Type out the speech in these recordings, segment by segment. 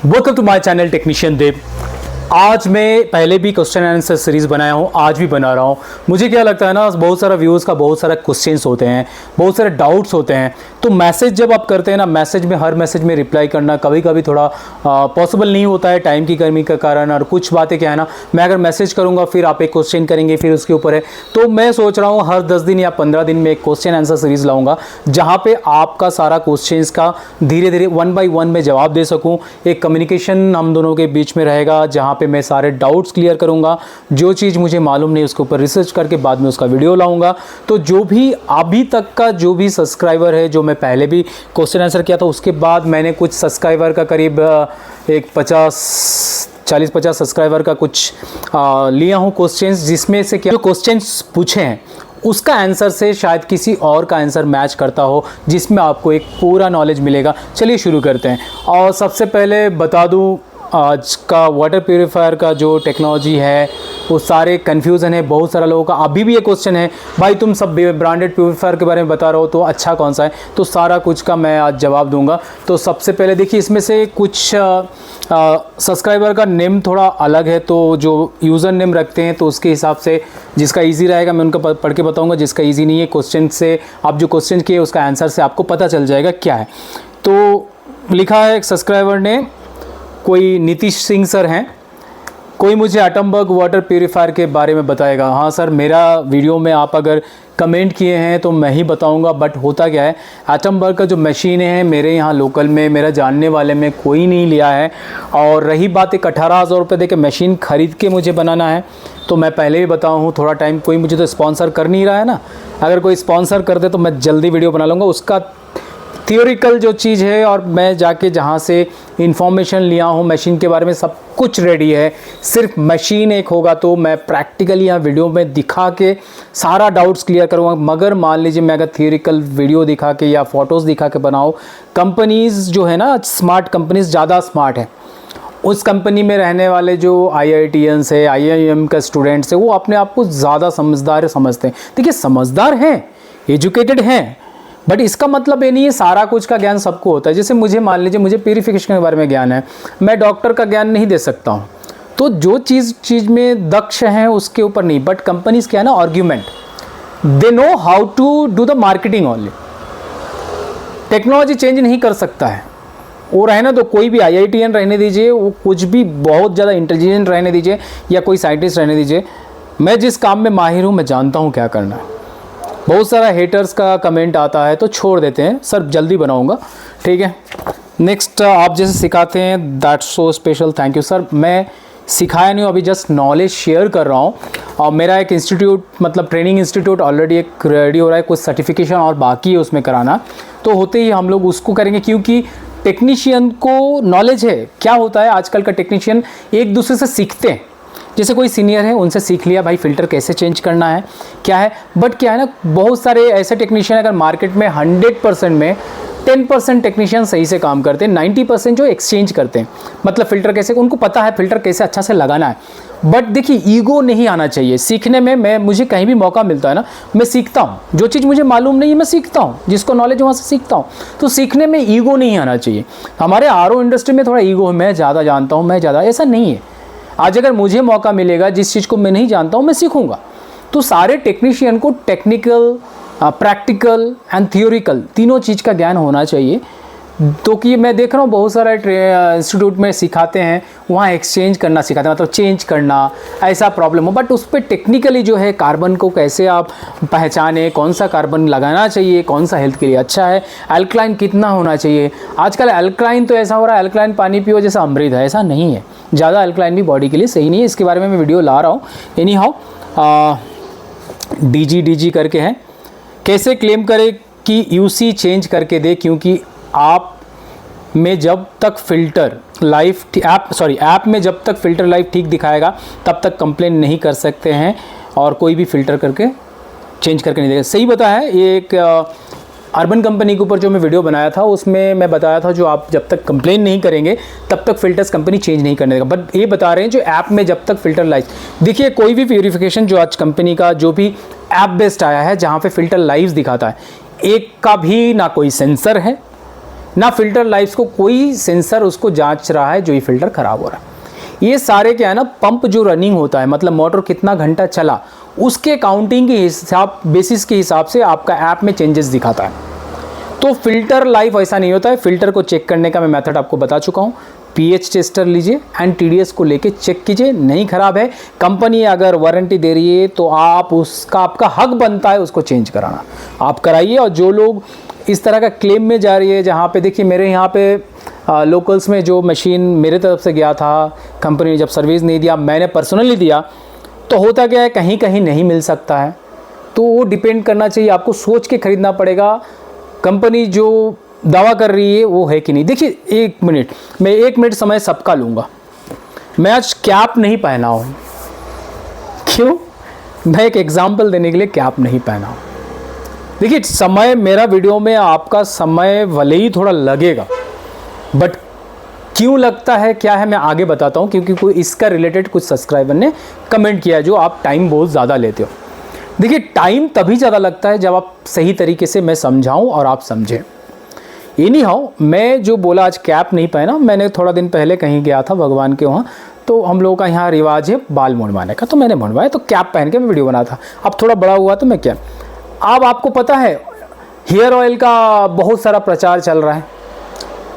Welcome to my channel technician Dev. आज मैं पहले भी क्वेश्चन आंसर सीरीज़ बनाया हूँ, आज भी बना रहा हूँ। मुझे क्या लगता है ना, बहुत सारा व्यूज़ का बहुत सारा क्वेश्चंस होते हैं, बहुत सारे डाउट्स होते हैं। तो मैसेज जब आप करते हैं ना, मैसेज में हर मैसेज में रिप्लाई करना कभी कभी थोड़ा पॉसिबल नहीं होता है टाइम की कमी के कारण। और कुछ बातें क्या है ना, मैं अगर मैसेज करूँगा फिर आप एक क्वेश्चन करेंगे फिर उसके ऊपर है। तो मैं सोच रहा हूँ हर 10 दिन या 15 दिन में एक क्वेश्चन आंसर सीरीज़ लाऊंगा, जहाँ पे आपका सारा क्वेश्चंस का धीरे धीरे 1 बाय 1 में जवाब दे सकूँ। एक कम्युनिकेशन हम दोनों के बीच में रहेगा, जहाँ पे मैं सारे डाउट्स क्लियर करूँगा। जो चीज़ मुझे मालूम नहीं उसके ऊपर रिसर्च करके बाद में उसका वीडियो लाऊंगा। तो जो भी अभी तक का जो भी सब्सक्राइबर है, जो मैं पहले भी क्वेश्चन आंसर किया था, उसके बाद मैंने कुछ सब्सक्राइबर का करीब एक 40-50 सब्सक्राइबर का कुछ लिया हूँ क्वेश्चंस, जिसमें से क्या जो क्वेश्चंस पूछे हैं उसका आंसर से शायद किसी और का आंसर मैच करता हो, जिसमें आपको एक पूरा नॉलेज मिलेगा। चलिए शुरू करते हैं। और सबसे पहले बता दूं, आज का वाटर प्यूरीफायर का जो टेक्नोलॉजी है वो सारे कन्फ्यूज़न है। बहुत सारा लोगों का अभी भी ये क्वेश्चन है, भाई तुम सब ब्रांडेड प्यूरीफायर के बारे में बता रहे हो, तो अच्छा कौन सा है? तो सारा कुछ का मैं आज जवाब दूंगा। तो सबसे पहले देखिए, इसमें से कुछ सब्सक्राइबर का नेम थोड़ा अलग है, तो जो यूज़र नेम रखते हैं तो उसके हिसाब से जिसका ईजी रहेगा मैं उनका पढ़ के बताऊँगा। जिसका ईजी नहीं है, क्वेश्चन से आप जो क्वेश्चन किए उसका आंसर से आपको पता चल जाएगा क्या है। तो लिखा है एक सब्सक्राइबर ने, कोई नीतीश सिंह सर हैं, कोई मुझे एटमबर्ग वाटर प्यूरीफायर के बारे में बताएगा। हाँ सर, मेरा वीडियो में आप अगर कमेंट किए हैं तो मैं ही बताऊंगा। बट होता क्या है, एटमबर्ग का जो मशीन है मेरे यहाँ लोकल में, मेरा जानने वाले में कोई नहीं लिया है। और रही बात एक 18,000 रुपये दे के मशीन ख़रीद के मुझे बनाना है, तो मैं पहले भी बताऊँ हूँ थोड़ा टाइम, कोई मुझे तो स्पॉन्सर कर नहीं रहा है ना। अगर कोई स्पॉन्सर कर दे तो मैं जल्दी वीडियो बना लूँगा। उसका थियोरिकल जो चीज़ है और मैं जाके जहाँ से इंफॉर्मेशन लिया हूँ मशीन के बारे में, सब कुछ रेडी है। सिर्फ मशीन एक होगा तो मैं प्रैक्टिकली यहाँ वीडियो में दिखा के सारा डाउट्स क्लियर करूँगा। मगर मान लीजिए मैं अगर थियोरिकल वीडियो दिखा के या फोटोज़ दिखा के बनाऊँ, कंपनीज़ जो है ना, स्मार्ट कंपनीज़ ज़्यादा स्मार्ट है। उस कंपनी में रहने वाले जो IITians है, IIM का स्टूडेंट्स है, वो अपने आप को ज़्यादा समझदार समझते हैं। देखिए, समझदार हैं, एजुकेटेड हैं, बट इसका मतलब ये नहीं है सारा कुछ का ज्ञान सबको होता है। जैसे मुझे मान लीजिए मुझे प्यूरिफिकेशन के बारे में ज्ञान है, मैं डॉक्टर का ज्ञान नहीं दे सकता हूँ। तो जो चीज़ में दक्ष हैं उसके ऊपर नहीं। बट कंपनीज क्या है ना, argument, they know how to do the marketing only. Technology change नहीं कर सकता है वो, रहना तो कोई भी IITian रहने दीजिए, वो कुछ भी बहुत ज़्यादा इंटेलिजेंट रहने दीजिए या कोई साइंटिस्ट रहने दीजिए, मैं जिस काम में माहिर हूँ मैं जानता हूँ क्या करना है। बहुत सारा हेटर्स का कमेंट आता है तो छोड़ देते हैं, सर जल्दी बनाऊंगा, ठीक है। नेक्स्ट, आप जैसे सिखाते हैं that's so special, thank you sir. मैं सिखाया नहीं हूँ, अभी जस्ट नॉलेज शेयर कर रहा हूँ। और मेरा एक इंस्टीट्यूट, मतलब ट्रेनिंग इंस्टीट्यूट ऑलरेडी एक रेडी हो रहा है, कुछ सर्टिफिकेशन और बाकी है उसमें कराना। तो होते ही हम लोग उसको करेंगे, क्योंकि टेक्नीशियन को नॉलेज है। क्या होता है, आजकल का टेक्नीशियन एक दूसरे से सीखते हैं। जैसे कोई सीनियर है, उनसे सीख लिया भाई फ़िल्टर कैसे चेंज करना है, क्या है। बट क्या है ना, बहुत सारे ऐसे टेक्नीशियन अगर मार्केट में 100% में 10% टेक्नीशियन सही से काम करते हैं, 90% जो एक्सचेंज करते हैं। मतलब फ़िल्टर कैसे, उनको पता है फ़िल्टर कैसे अच्छा से लगाना है। बट देखिए, ईगो नहीं आना चाहिए सीखने में। मुझे कहीं भी मौका मिलता है ना, मैं सीखता हूँ। जो चीज़ मुझे मालूम नहीं है मैं सीखता हूँ, जिसको नॉलेज वहाँ से सीखता हूँ। तो सीखने में ईगो नहीं आना चाहिए। हमारे RO इंडस्ट्री में थोड़ा ईगो है, मैं ज़्यादा जानता हूँ, मैं ज़्यादा, ऐसा नहीं है। आज अगर मुझे मौका मिलेगा, जिस चीज़ को मैं नहीं जानता हूँ मैं सीखूंगा। तो सारे टेक्नीशियन को टेक्निकल, प्रैक्टिकल एंड थियोरिकल तीनों चीज़ का ज्ञान होना चाहिए। तो कि मैं देख रहा हूँ बहुत सारे इंस्टीट्यूट में सिखाते हैं, वहाँ एक्सचेंज करना सिखाते हैं, मतलब चेंज करना, ऐसा प्रॉब्लम हो। बट उस पर टेक्निकली जो है, कार्बन को कैसे आप पहचाने, कौन सा कार्बन लगाना चाहिए, कौन सा हेल्थ के लिए अच्छा है, अल्कलाइन कितना होना चाहिए। आजकल अल्कलाइन तो ऐसा हो रहा है, अल्कलाइन पानी पियो जैसा अमृत है, ऐसा नहीं है। ज़्यादा अल्कलाइन भी बॉडी के लिए सही नहीं है। इसके बारे में मैं वीडियो ला रहा हूँ। एनी हाउ, DG करके है, कैसे क्लेम करें कि UC चेंज करके दे, क्योंकि आप में जब तक फ़िल्टर लाइफ ऐप में जब तक फ़िल्टर लाइफ ठीक दिखाएगा तब तक कंप्लेन नहीं कर सकते हैं, और कोई भी फ़िल्टर करके चेंज करके नहीं देगा। सही बताया है। ये एक अर्बन कंपनी के ऊपर जो मैं वीडियो बनाया था उसमें मैं बताया था, जो आप जब तक कंप्लेन नहीं करेंगे तब तक फ़िल्टर्स कंपनी चेंज नहीं करने देगा। बट ये बता रहे हैं जो ऐप में जब तक फ़िल्टर लाइफ, देखिए कोई भी प्यूरिफिकेशन जो आज कंपनी का जो भी ऐप बेस्ड आया है, जहाँ पे फ़िल्टर लाइव्स दिखाता है, एक का भी ना कोई सेंसर है, ना फिल्टर लाइफ्स को कोई सेंसर उसको जांच रहा है जो ये फिल्टर ख़राब हो रहा है। ये सारे क्या है ना, पंप जो रनिंग होता है, मतलब मोटर कितना घंटा चला, उसके काउंटिंग के हिसाब बेसिस के हिसाब से आपका ऐप में चेंजेस दिखाता है। तो फिल्टर लाइफ ऐसा नहीं होता है। फिल्टर को चेक करने का मैं मेथड आपको बता चुका हूँ। पीएच टेस्टर लीजिए एंड टीडीएस को लेके चेक कीजिए, नहीं ख़राब है, कंपनी अगर वारंटी दे रही है तो आपका हक बनता है उसको चेंज कराना, आप कराइए। और जो लोग इस तरह का क्लेम में जा रही है, जहाँ पे देखिए मेरे यहाँ पे लोकल्स में जो मशीन मेरे तरफ से गया था, कंपनी ने जब सर्विस नहीं दिया, मैंने पर्सनली दिया, तो होता क्या है, कहीं कहीं नहीं मिल सकता है। तो वो डिपेंड करना चाहिए, आपको सोच के ख़रीदना पड़ेगा कंपनी जो दावा कर रही है वो है कि नहीं। देखिए मैं 1 मिनट समय सबका लूँगा। मैं आज कैप नहीं पहना हूँ, क्यों? मैं एक एग्जांपल देने के लिए कैप नहीं पहना हूँ। देखिए समय, मेरा वीडियो में आपका समय भले ही थोड़ा लगेगा, बट क्यों लगता है क्या है मैं आगे बताता हूँ, क्योंकि कोई इसका रिलेटेड कुछ सब्सक्राइबर ने कमेंट किया है जो आप टाइम बहुत ज़्यादा लेते हो। देखिए टाइम तभी ज़्यादा लगता है जब आप सही तरीके से मैं समझाऊँ और आप समझें। एनी हाउ, मैं जो बोला आज कैप नहीं पहना, मैंने थोड़ा दिन पहले कहीं गया था भगवान के वहाँ, तो हम लोगों का यहाँ रिवाज है बाल मुंडवाने का, तो मैंने मुंडवाया, तो कैप पहन के मैं वीडियो बना था। अब थोड़ा बड़ा हुआ तो मैं क्या, अब आपको पता है हेयर ऑयल का बहुत सारा प्रचार चल रहा है,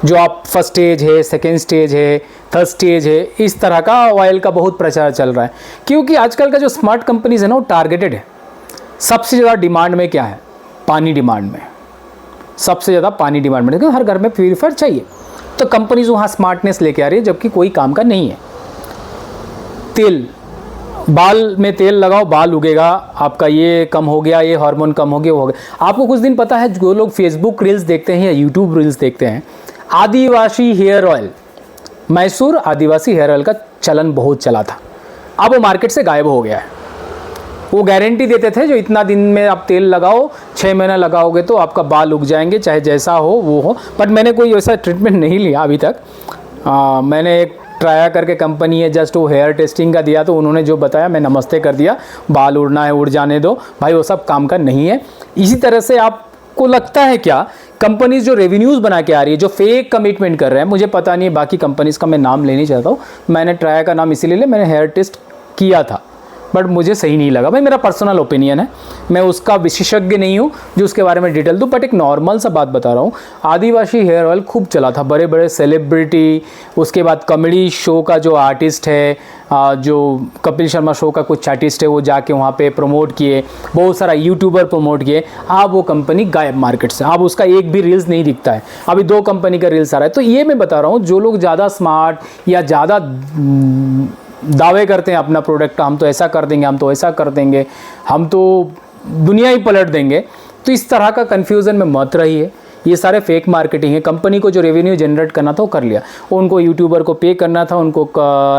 जो आप फर्स्ट स्टेज है, सेकेंड स्टेज है, थर्ड स्टेज है, इस तरह का ऑयल का बहुत प्रचार चल रहा है। क्योंकि आजकल का जो स्मार्ट कंपनीज है ना, वो टारगेटेड है। सबसे ज़्यादा डिमांड में क्या है, पानी डिमांड में, सबसे ज़्यादा पानी डिमांड में, क्योंकि हर घर में प्यूरीफायर चाहिए। तो कंपनीज वहाँ स्मार्टनेस लेके आ रही है, जबकि कोई काम का नहीं है। तेल, बाल में तेल लगाओ, बाल उगेगा आपका, ये कम हो गया, ये हार्मोन कम हो गया, वो हो गया। आपको कुछ दिन पता है, जो लोग फेसबुक रील्स देखते हैं या यूट्यूब रील्स देखते हैं, आदिवासी हेयर ऑयल, मैसूर आदिवासी हेयर ऑयल का चलन बहुत चला था, अब वो मार्केट से गायब हो गया है। वो गारंटी देते थे जो इतना दिन में आप तेल लगाओ, 6 महीना लगाओगे तो आपका बाल उग जाएंगे, चाहे जैसा हो वो हो। बट मैंने कोई वैसा ट्रीटमेंट नहीं लिया अभी तक। मैंने एक ट्राया करके कंपनी है, जस्ट वो हेयर टेस्टिंग का दिया, तो उन्होंने जो बताया मैं नमस्ते कर दिया, बाल उड़ना है उड़ जाने दो भाई, वो सब काम का नहीं है। इसी तरह से आपको लगता है क्या, कंपनीज जो रेवेन्यूज़ बना के आ रही है, जो फेक कमिटमेंट कर रहे हैं, मुझे पता नहीं है बाकी कंपनीज़ का, मैं नाम लेनी चाहता हूँ, मैंने ट्राया का नाम इसीलिए लिया, मैंने हेयर टेस्ट किया था बट मुझे सही नहीं लगा। भाई मेरा पर्सनल ओपिनियन है, मैं उसका विशेषज्ञ नहीं हूँ जो उसके बारे में डिटेल दूँ, बट एक नॉर्मल सा बात बता रहा हूँ। आदिवासी हेयर ऑयल खूब चला था, बड़े बड़े सेलिब्रिटी, उसके बाद कॉमेडी शो का जो आर्टिस्ट है, जो कपिल शर्मा शो का कुछ आर्टिस्ट है, वो जाके वहाँ पे प्रमोट किए, बहुत सारा यूट्यूबर प्रमोट किए। अब वो कंपनी गायब मार्केट से, अब उसका एक भी रील्स नहीं दिखता है। अभी 2 कंपनी का रील्स आ रहा है। तो ये मैं बता रहा हूँ, जो लोग ज़्यादा स्मार्ट या ज़्यादा दावे करते हैं अपना प्रोडक्ट, हम तो ऐसा कर देंगे, हम तो ऐसा कर देंगे, हम तो दुनिया ही पलट देंगे, तो इस तरह का कन्फ्यूज़न में मत रहिए। ये सारे फेक मार्केटिंग है। कंपनी को जो रेवेन्यू जनरेट करना था वो कर लिया, उनको यूट्यूबर को पे करना था, उनको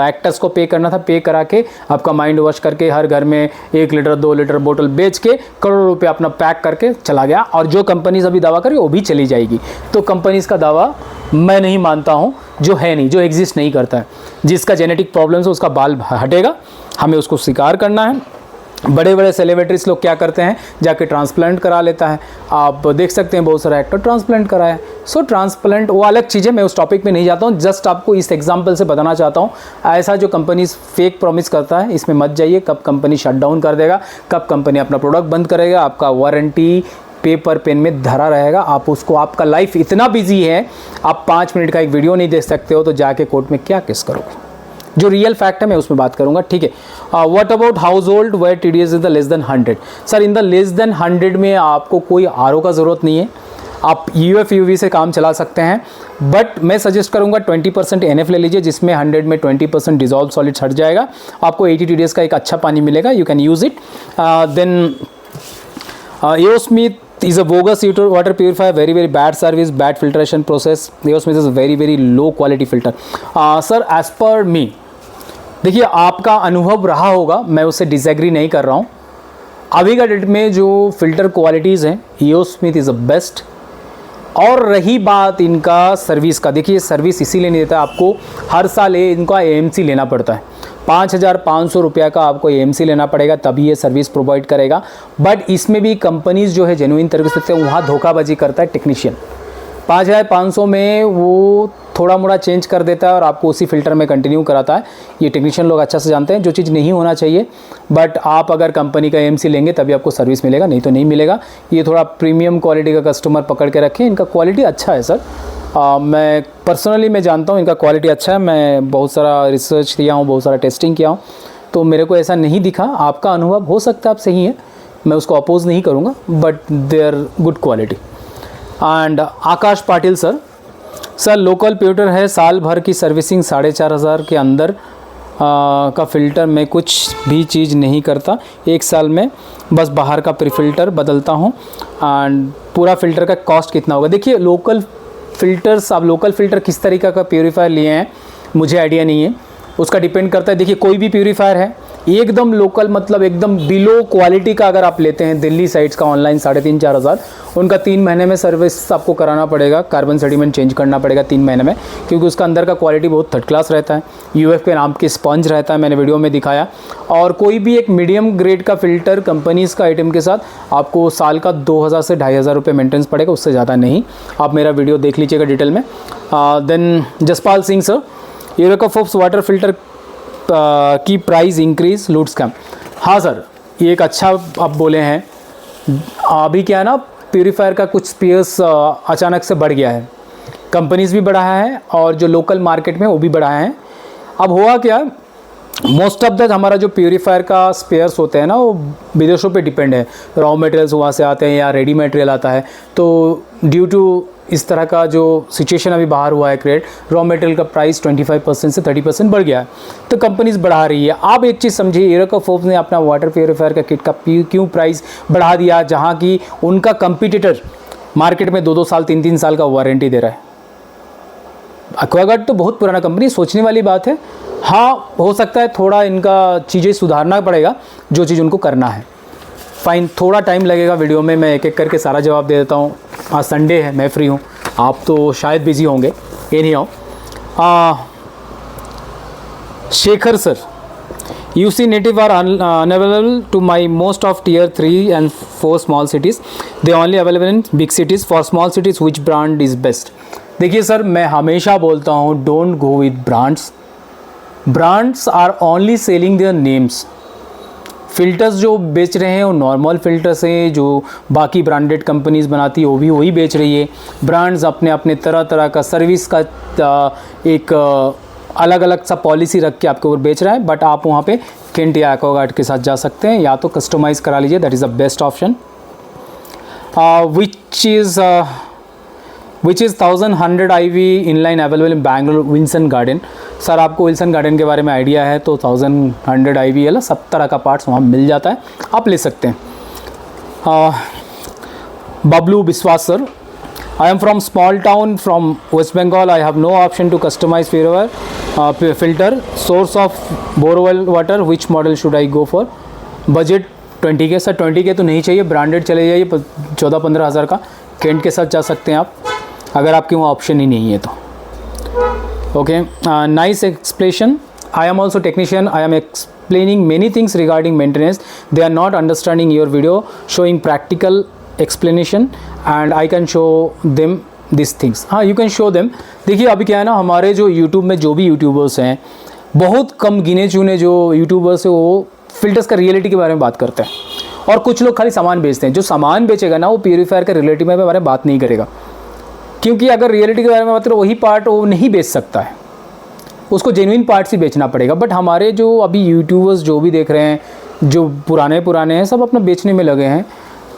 एक्टर्स को पे करना था, पे करा के आपका माइंड वॉश करके हर घर में 1 लीटर 2 लीटर बोतल बेच के करोड़ों रुपये अपना पैक करके चला गया। और जो कंपनीज अभी दावा करें वो भी चली जाएगी। तो कंपनीज का दावा मैं नहीं मानता हूँ, जो है नहीं, जो एग्जिस्ट नहीं करता है। जिसका जेनेटिक प्रॉब्लम्स है उसका बाल हटेगा, हमें उसको स्वीकार करना है। बड़े बड़े सेलिब्रिटीज़ लोग क्या करते हैं, जाके ट्रांसप्लांट करा लेता है। आप देख सकते हैं बहुत सारा एक्टर ट्रांसप्लांट कराया। सो ट्रांसप्लांट वो अलग चीज़ है, मैं उस टॉपिक पे नहीं जाता हूँ, जस्ट आपको इस एग्जांपल से बताना चाहता हूँ। ऐसा जो कंपनीज फेक प्रॉमिस करता है, इसमें मत जाइए। कब कंपनी शट डाउन कर देगा, कब कंपनी अपना प्रोडक्ट बंद करेगा, आपका वारंटी पेपर पेन में धरा रहेगा। आप उसको, आपका लाइफ इतना बिजी है, आप 5 मिनट का एक वीडियो नहीं देख सकते हो, तो जाके कोर्ट में क्या केस करोगे। जो रियल फैक्ट है मैं उसमें बात करूंगा, ठीक है। What about household where TDS is the less than 100। Sir in the less than 100 में आपको कोई आरओ का ज़रूरत नहीं है, आप यूएफ यूवी से काम चला सकते हैं। बट मैं सजेस्ट करूंगा 20% एनएफ ले लीजिए, जिसमें 100 में 20% डिजॉल्व सॉलिड हट जाएगा, आपको 80 टीडीएस का एक अच्छा पानी मिलेगा, you can use it. Then EO Smith is a bogus water purifier, very bad service, bad filtration process. EO Smith is a very low quality filter. Sir, as per me, देखिए आपका अनुभव रहा होगा, मैं उससे डिसएग्री नहीं कर रहा हूँ। अभी का डेट में जो फिल्टर क्वालिटीज़ हैं, EO Smith is the best. और रही बात इनका सर्विस का, देखिए सर्विस इसीलिए नहीं देता, आपको हर साल इनका AMC लेना पड़ता है। 5,500 रुपया का आपको AMC लेना पड़ेगा, तभी ये सर्विस प्रोवाइड करेगा। बट इसमें भी कंपनीज जो है जेन्युइन तरीके से, वहाँ धोखाबाजी करता है टेक्नीशियन। 5500 में वो थोड़ा मोड़ा चेंज कर देता है और आपको उसी फ़िल्टर में कंटिन्यू कराता है। ये टेक्नीशियन लोग अच्छा से जानते हैं, जो चीज़ नहीं होना चाहिए। बट आप अगर कंपनी का AMC लेंगे तभी आपको सर्विस मिलेगा, नहीं तो नहीं मिलेगा। ये थोड़ा प्रीमियम क्वालिटी का कस्टमर पकड़ के रखें। इनका क्वालिटी अच्छा है सर, मैं पर्सनली मैं जानता हूँ इनका क्वालिटी अच्छा है। मैं बहुत सारा रिसर्च किया हूँ, बहुत सारा टेस्टिंग किया हूँ, तो मेरे को ऐसा नहीं दिखा। आपका अनुभव हो सकता है आप सही है, मैं उसको अपोज नहीं करूँगा, but they are good quality. And Akash Patil sir local प्यूटर है, साल भर की सर्विसिंग 4500 के अंदर का फ़िल्टर में कुछ भी चीज़ नहीं करता, 1 साल में बस बाहर का प्रीफिल्टर बदलता हूँ। एंड पूरा फ़िल्टर का कॉस्ट कितना होगा? देखिए लोकल फ़िल्टर्स, आप लोकल फ़िल्टर किस तरीक़े का प्यूरीफायर लिए हैं मुझे आइडिया नहीं है, उसका डिपेंड करता है। देखिए कोई भी प्यूरीफायर है एकदम लोकल, मतलब एकदम बिलो क्वालिटी का अगर आप लेते हैं दिल्ली साइट्स का ऑनलाइन 3,500-4 हज़ार, उनका 3 महीने में सर्विस आपको कराना पड़ेगा, कार्बन सेडिमेंट चेंज करना पड़ेगा 3 महीने में, क्योंकि उसका अंदर का क्वालिटी बहुत थर्ड क्लास रहता है। UFP नाम की स्पंज रहता है, मैंने वीडियो में दिखाया। और कोई भी एक मीडियम ग्रेड का फ़िल्टर कंपनीज़ का आइटम के साथ आपको साल का 2000 से 2500 रुपये मेंटेनेंस पड़ेगा, उससे ज़्यादा नहीं। आप मेरा वीडियो देख लीजिएगा डिटेल में। Then Jaspal Singh sir, Eureka Forbes water filter की प्राइस इंक्रीज लूट स्कैम। हाँ सर, ये एक अच्छा आप बोले हैं। अभी क्या है ना, प्यूरीफायर का कुछ स्पेयर्स अचानक से बढ़ गया है, कंपनीज भी बढ़ाया है और जो लोकल मार्केट में वो भी बढ़ाया है। अब हुआ क्या, मोस्ट ऑफ द हमारा जो प्यूरीफायर का स्पेयर्स होते हैं ना, वो विदेशों पे डिपेंड है। रॉ मटेरियल्स वहाँ से आते हैं या रेडी मटेरियल आता है, तो ड्यू टू इस तरह का जो सिचुएशन अभी बाहर हुआ है क्रिएट, रॉ मटेरियल का प्राइस 25% से 30% बढ़ गया है, तो कंपनीज बढ़ा रही है। आप एक चीज़ समझिए, यूरेका फोर्ब्स ने अपना वाटर प्यूरीफायर का किट का क्यों प्राइस बढ़ा दिया, जहाँ की उनका कंपटीटर मार्केट में 2-2 साल 3-3 साल का वारंटी दे रहा है। एक्वागार्ड तो बहुत पुराना कंपनी, सोचने वाली बात है। हाँ, हो सकता है थोड़ा इनका चीज़ें सुधारना पड़ेगा, जो चीज़ उनको करना है। फाइन, थोड़ा टाइम लगेगा, वीडियो में मैं एक एक करके सारा जवाब दे देता हूँ। आज संडे है, मैं फ्री हूँ, आप तो शायद बिजी होंगे, ये नहीं आओ। Shekhar sir, UC native are unavailable to my most of tier 3 and 4 small cities. They only available in big cities. For small cities, which brand is best? देखिए सर, मैं हमेशा बोलता हूँ, don't go with brands. Brands are only selling their names. Filters जो बेच रहे हैं वो नॉर्मल फ़िल्टर्स हैं, जो बाकी ब्रांडेड कंपनीज़ बनाती है वो भी वही बेच रही है। ब्रांड्स अपने अपने तरह तरह का सर्विस का एक अलग अलग सा पॉलिसी रख के आपके ऊपर बेच रहा है। बट आप वहाँ पे केंट या एक्वागार्ड के साथ जा सकते हैं, या तो कस्टमाइज़ करा लीजिए, that is the best option. Which is 1100 IV inline available in Bangalore Wilson garden. Sir आपको विल्सन गार्डन के बारे में आइडिया है तो 1100 IV है, सब तरह का पार्ट्स वहाँ मिल जाता है, आप ले सकते हैं। बबलू विश्वास sir, I am from small town from West Bengal. I have no option to customize filter. Source of borewell water. Which model should I go for? Budget 20K sir, 20K तो नहीं चाहिए, ब्रांडेड चले जाइए 14-15 हज़ार का, Kent के साथ जा सकते हैं आप, अगर आपके वहाँ ऑप्शन ही नहीं है तो। Okay, nice explanation. I am also technician. I am explaining many things regarding maintenance. They are not understanding your video, showing practical explanation and I can show them these things. हाँ, you can show them. देखिए अभी क्या है ना, हमारे जो YouTube में जो भी यूट्यूबर्स हैं, बहुत कम गिने चुने जो यूट्यूबर्स हैं, वो फिल्टर्स का रियलिटी के बारे में बात करते हैं, और कुछ लोग खाली सामान बेचते हैं। जो सामान बेचेगा ना, वो प्यूरीफायर का रियलिटी में बारे में बात नहीं करेगा, क्योंकि अगर रियलिटी के बारे में बात करो, वही पार्ट वो नहीं बेच सकता है, उसको जेन्युइन पार्ट्स ही बेचना पड़ेगा। बट हमारे जो अभी यूट्यूबर्स जो भी देख रहे हैं, जो पुराने हैं, सब अपना बेचने में लगे हैं,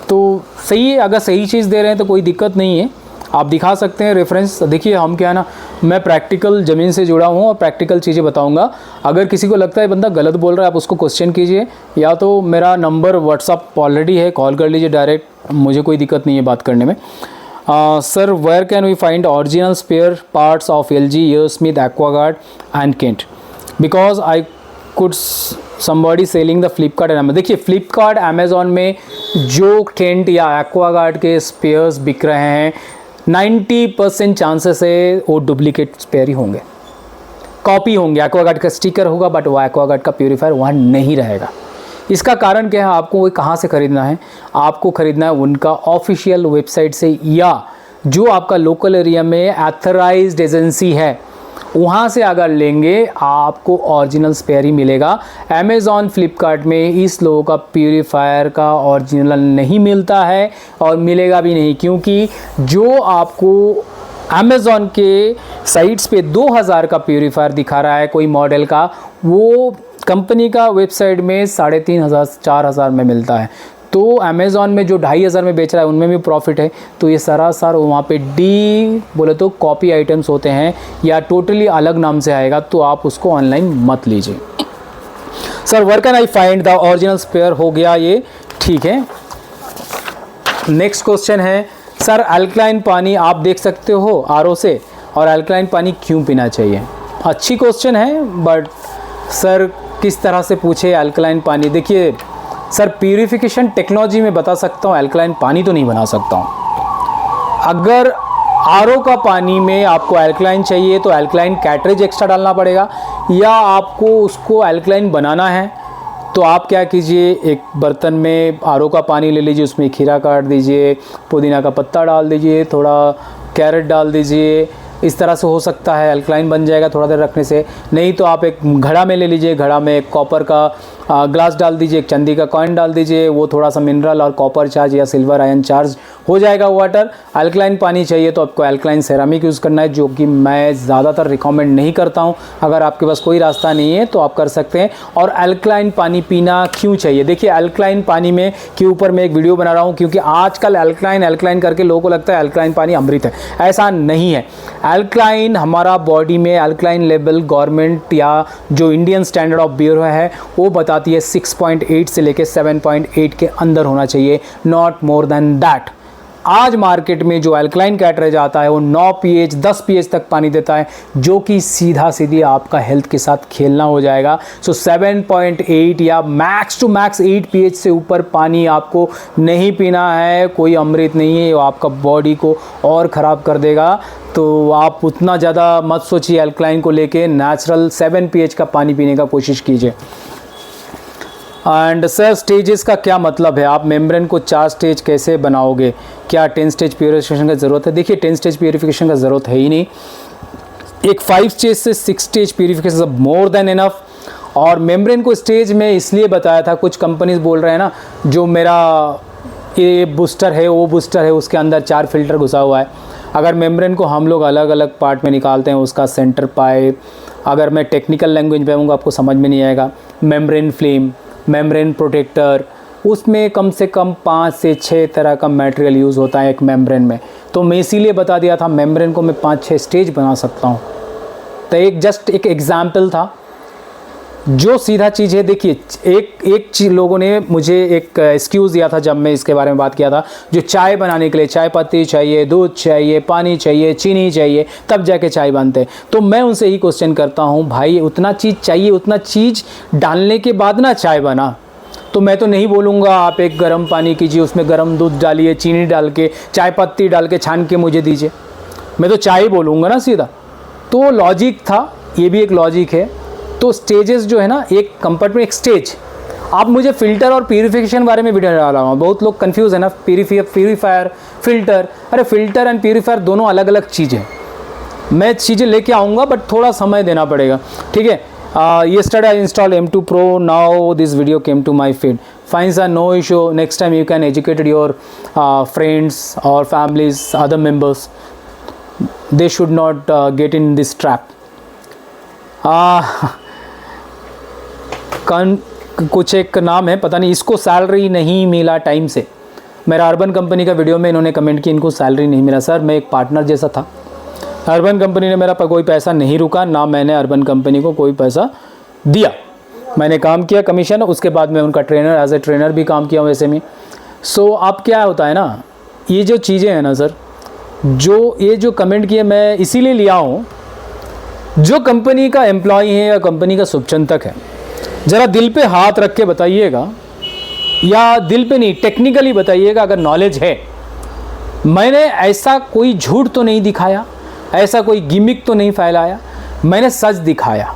तो सही है। अगर सही चीज़ दे रहे हैं तो कोई दिक्कत नहीं है, आप दिखा सकते हैं रेफरेंस। देखिए हम क्या है ना, मैं प्रैक्टिकल ज़मीन से जुड़ा हूँ और प्रैक्टिकल चीज़ें बताऊँगा। अगर किसी को लगता है बंदा गलत बोल रहा है, आप उसको क्वेश्चन कीजिए, या तो मेरा नंबर व्हाट्सअप ऑलरेडी है, कॉल कर लीजिए डायरेक्ट, मुझे कोई दिक्कत नहीं है बात करने में। Sir, where can we find original spare parts of LG, AO Smith, Aquaguard and Kent? Because I could somebody selling the Flipkart and Amazon. देखिए फ्लिपकार्ट अमेजॉन में जो केंट या एक्वागार्ड के स्पेयर्स बिक रहे हैं, 90% चांसेस है वो डुप्लीकेट स्पेयर ही होंगे, कॉपी होंगे। एक्वागार्ड का स्टिकर होगा बट वो एक्वागार्ड का प्यूरीफायर वहाँ नहीं रहेगा। इसका कारण क्या है, आपको वो कहाँ से ख़रीदना है? आपको ख़रीदना है उनका ऑफिशियल वेबसाइट से, या जो आपका लोकल एरिया में एथराइज्ड एजेंसी है वहाँ से अगर लेंगे आपको ओरिजिनल स्पेयर ही मिलेगा। अमेज़ॉन फ्लिपकार्ट में इस लोगों का प्यूरीफायर का ओरिजिनल नहीं मिलता है और मिलेगा भी नहीं, क्योंकि जो आपको अमेज़ॉन के साइट्स पे 2000 का प्यूरीफायर दिखा रहा है कोई मॉडल का, वो कंपनी का वेबसाइट में 3500 4000 में मिलता है। तो अमेज़ॉन में जो 2500 में बेच रहा है उनमें भी प्रॉफिट है। तो ये सरासर वहाँ पे डी बोले तो कॉपी आइटम्स होते हैं या टोटली अलग नाम से आएगा, तो आप उसको ऑनलाइन मत लीजिए। Sir where can I find the original spare, हो गया ये, ठीक है। नेक्स्ट क्वेश्चन है सर अल्कलाइन पानी आप देख सकते हो आरओ से, और अल्कलाइन पानी क्यों पीना चाहिए? अच्छी क्वेश्चन है, बट सर किस तरह से पूछे अल्कलाइन पानी? देखिए सर प्यूरिफिकेशन टेक्नोलॉजी में बता सकता हूँ, अल्कलाइन पानी तो नहीं बना सकता हूँ। अगर आरओ का पानी में आपको अल्कलाइन चाहिए तो अल्कलाइन कैटरेज एक्स्ट्रा डालना पड़ेगा, या आपको उसको अल्कलाइन बनाना है तो आप क्या कीजिए, एक बर्तन में आरओ का पानी ले लीजिए, उसमें खीरा काट दीजिए, पुदीना का पत्ता डाल दीजिए, थोड़ा कैरेट डाल दीजिए, इस तरह से हो सकता है अल्कलाइन बन जाएगा थोड़ा देर रखने से। नहीं तो आप एक घड़ा में ले लीजिए, घड़ा में एक कॉपर का ग्लास डाल दीजिए, एक चांदी का कॉइन डाल दीजिए, वो थोड़ा सा मिनरल और कॉपर चार्ज या सिल्वर आयन चार्ज हो जाएगा वाटर। अल्कलाइन पानी चाहिए तो आपको अल्कलाइन सेरामिक यूज़ करना है, जो कि मैं ज़्यादातर रिकमेंड नहीं करता हूँ। अगर आपके पास कोई रास्ता नहीं है तो आप कर सकते हैं। और अल्कलाइन पानी पीना क्यों चाहिए? देखिए अल्कलाइन पानी में के ऊपर मैं एक वीडियो बना रहा हूँ, क्योंकि आजकल अल्कलाइन करके लोगों को लगता है अल्कलाइन पानी अमृत है। ऐसा नहीं है। अल्कलाइन हमारा बॉडी में अल्कलाइन लेवल गवर्नमेंट या जो इंडियन स्टैंडर्ड ऑफ ब्यूरो है वो बताती है 6.8 से लेके 7.8 के अंदर होना चाहिए, नॉट मोर देन दैट। आज मार्केट में जो अल्कलाइन कैटरेज आता है वो 9 pH 10 pH तक पानी देता है, जो कि सीधा सीधी आपका हेल्थ के साथ खेलना हो जाएगा। सो 7.8 या मैक्स टू मैक्स 8 pH से ऊपर पानी आपको नहीं पीना है। कोई अमृत नहीं है, वो आपका बॉडी को और ख़राब कर देगा। तो आप उतना ज़्यादा मत सोचिए अल्कलाइन को लेके, नेचुरल 7 pH का पानी पीने का कोशिश कीजिए। एंड सर स्टेजेस का क्या मतलब है? आप मेम्ब्रेन को 4 स्टेज कैसे बनाओगे? क्या 10 स्टेज प्यूरिफिकेशन का ज़रूरत है? देखिए 10 स्टेज प्यूरिफिकेशन का ज़रूरत है ही नहीं। एक 5 स्टेज से 6 stage purification is more than enough. और मेम्ब्रेन को स्टेज में इसलिए बताया था, कुछ कंपनीज बोल रहे हैं ना, जो मेरा ये बूस्टर है वो बूस्टर है, उसके अंदर 4 फिल्टर घुसा हुआ है। अगर मेम्ब्रेन को हम लोग अलग अलग पार्ट में निकालते हैं, उसका सेंटर पाइप, अगर मैं टेक्निकल लैंग्वेज में आऊँगा आपको समझ में नहीं आएगा, मेम्ब्रेन फिल्म, मेम्ब्रेन प्रोटेक्टर, उसमें कम से कम 5 से 6 तरह का मटेरियल यूज़ होता है एक मेम्ब्रेन में। तो मैं इसीलिए बता दिया था मेम्ब्रेन को मैं 5-6 स्टेज बना सकता हूँ। तो एक जस्ट एक एग्जाम्पल था, जो सीधा चीज़ है। देखिए एक चीज़ लोगों ने मुझे एक एक्सक्यूज़ दिया था जब मैं इसके बारे में बात किया था, जो चाय बनाने के लिए चाय पत्ती चाहिए, दूध चाहिए, पानी चाहिए, चीनी चाहिए, तब जाके चाय बनते हैं। तो मैं उनसे ही क्वेश्चन करता हूँ, भाई उतना चीज़ चाहिए, उतना चीज़ डालने के बाद ना चाय बना। तो मैं तो नहीं बोलूँगा आप एक गर्म पानी कीजिए, उसमें गर्म दूध डालिए, चीनी डाल के, चाय पत्ती डाल के छान के मुझे दीजिए, मैं तो चाय बोलूँगा ना सीधा। तो लॉजिक था, ये भी एक लॉजिक है। तो स्टेजेस जो है ना, एक कंपार्टमेंट एक स्टेज। आप मुझे फ़िल्टर और प्यूरिफिकेशन बारे में वीडियो डाला हूँ, बहुत लोग कंफ्यूज है ना, प्यूरीफायर फ़िल्टर। अरे फ़िल्टर एंड प्यूरीफायर दोनों अलग अलग चीज़ें। मैं चीज़ें लेके आऊँगा बट थोड़ा समय देना पड़ेगा, ठीक है। Yesterday I installed M2 Pro, now this video came to my feed. Fine sir, no issue. Next time you can educate your friends or families, other members. They should not get in this trap. कुछ एक नाम है, पता नहीं, इसको salary नहीं मिला time से। मेरा अर्बन कंपनी का वीडियो में इन्होंने कमेंट किया इनको सैलरी नहीं मिला। सर मैं एक पार्टनर जैसा था, अर्बन कंपनी ने मेरा कोई पैसा नहीं रुका, ना मैंने अर्बन कंपनी को कोई पैसा दिया। मैंने काम किया कमीशन, उसके बाद मैं उनका ट्रेनर, एज ए ट्रेनर भी काम किया वैसे में। सो अब क्या होता है ना, ये जो चीज़ें हैं ना सर, ये जो कमेंट किए मैं इसीलिए लिया हूँ, जो कंपनी का एम्प्लॉई है या कंपनी का शुभचिंतक है, ज़रा दिल पे हाथ रख के बताइएगा, या दिल पे नहीं टेक्निकली बताइएगा अगर नॉलेज है। मैंने ऐसा कोई झूठ तो नहीं दिखाया, ऐसा कोई गिमिक तो नहीं फैलाया, मैंने सच दिखाया।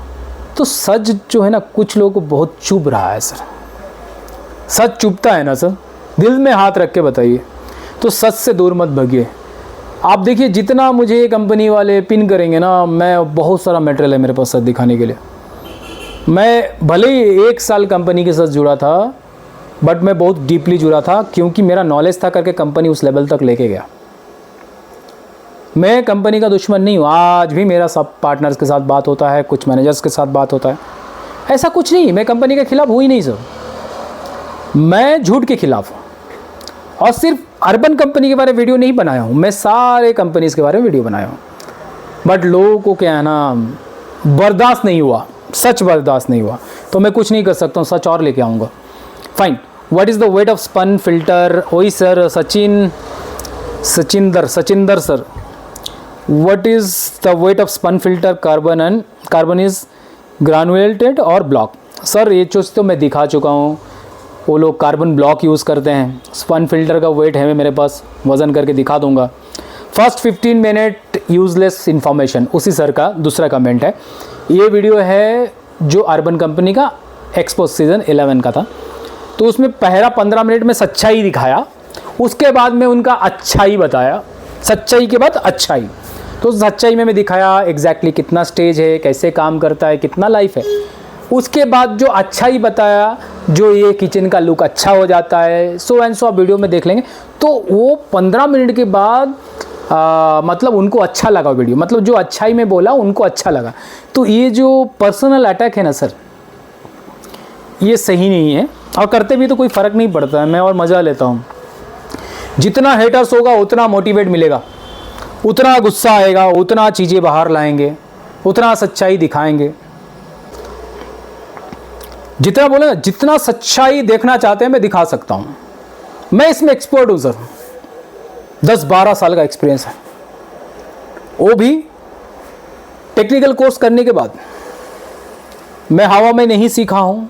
तो सच जो है ना, कुछ लोगों को बहुत चुभ रहा है सर, सच चुभता है ना सर, दिल में हाथ रख के बताइए। तो सच से दूर मत भागिए, आप देखिए जितना मुझे ये कंपनी वाले पिन करेंगे ना, मैं बहुत सारा मटेरियल है मेरे पास सर दिखाने के लिए। मैं भले ही 1 साल कंपनी के साथ जुड़ा था, बट मैं बहुत डीपली जुड़ा था, क्योंकि मेरा नॉलेज था करके कंपनी उस लेवल तक लेके गया। मैं कंपनी का दुश्मन नहीं हूँ। आज भी मेरा सब पार्टनर्स के साथ बात होता है, कुछ मैनेजर्स के साथ बात होता है, ऐसा कुछ नहीं। मैं कंपनी के खिलाफ हूँ ही नहीं सर, मैं झूठ के खिलाफ हूँ। और सिर्फ अर्बन कंपनी के बारे में वीडियो नहीं बनाया हूँ, मैं सारे कंपनीज़ के बारे में वीडियो बनाया हूँ। बट लोगों को क्या है ना, बर्दाश्त नहीं हुआ, सच बर्दाश्त नहीं हुआ, तो मैं कुछ नहीं कर सकता हूँ, सच और लेके आऊँगा। Fine. What is the weight of spun filter? वही sir, Sachinder sir, what is the weight of spun filter? Carbon is granulated और ब्लॉक। सर ये चीज़ तो मैं दिखा चुका हूँ, वो लोग कार्बन ब्लॉक यूज़ करते हैं। स्पन फिल्टर का वेट है मेरे पास, वज़न करके दिखा दूंगा। फर्स्ट 15 मिनट यूज़लेस इन्फॉर्मेशन, उसी सर का दूसरा कमेंट है। ये वीडियो है जो अर्बन कंपनी का एक्सपो सीज़न 11 का था, तो उसमें पहला 15 मिनट में सच्चाई दिखाया, उसके बाद में उनका अच्छाई बताया, सच्चाई के बाद अच्छाई। तो सच्चाई में मैं दिखाया एग्जैक्टली कितना स्टेज है, कैसे काम करता है, कितना लाइफ है। उसके बाद जो अच्छाई बताया, जो ये किचन का लुक अच्छा हो जाता है, सो एंड सो आप वीडियो में देख लेंगे। तो वो 15 मिनट के बाद मतलब उनको अच्छा लगा वीडियो, मतलब जो अच्छाई में बोला उनको अच्छा लगा। तो ये जो पर्सनल अटैक है ना सर, ये सही नहीं है, और करते भी तो कोई फ़र्क नहीं पड़ता है, मैं और मज़ा लेता हूँ। जितना हेटर्स होगा उतना मोटिवेट मिलेगा, उतना गुस्सा आएगा, उतना चीज़ें बाहर लाएंगे, उतना सच्चाई दिखाएंगे। जितना बोले ना, जितना सच्चाई देखना चाहते हैं मैं दिखा सकता हूँ। मैं इसमें एक्सपर्ट हूँ सर, 10-12 साल का एक्सपीरियंस है, वो भी टेक्निकल कोर्स करने के बाद। मैं हवा में नहीं सीखा हूँ,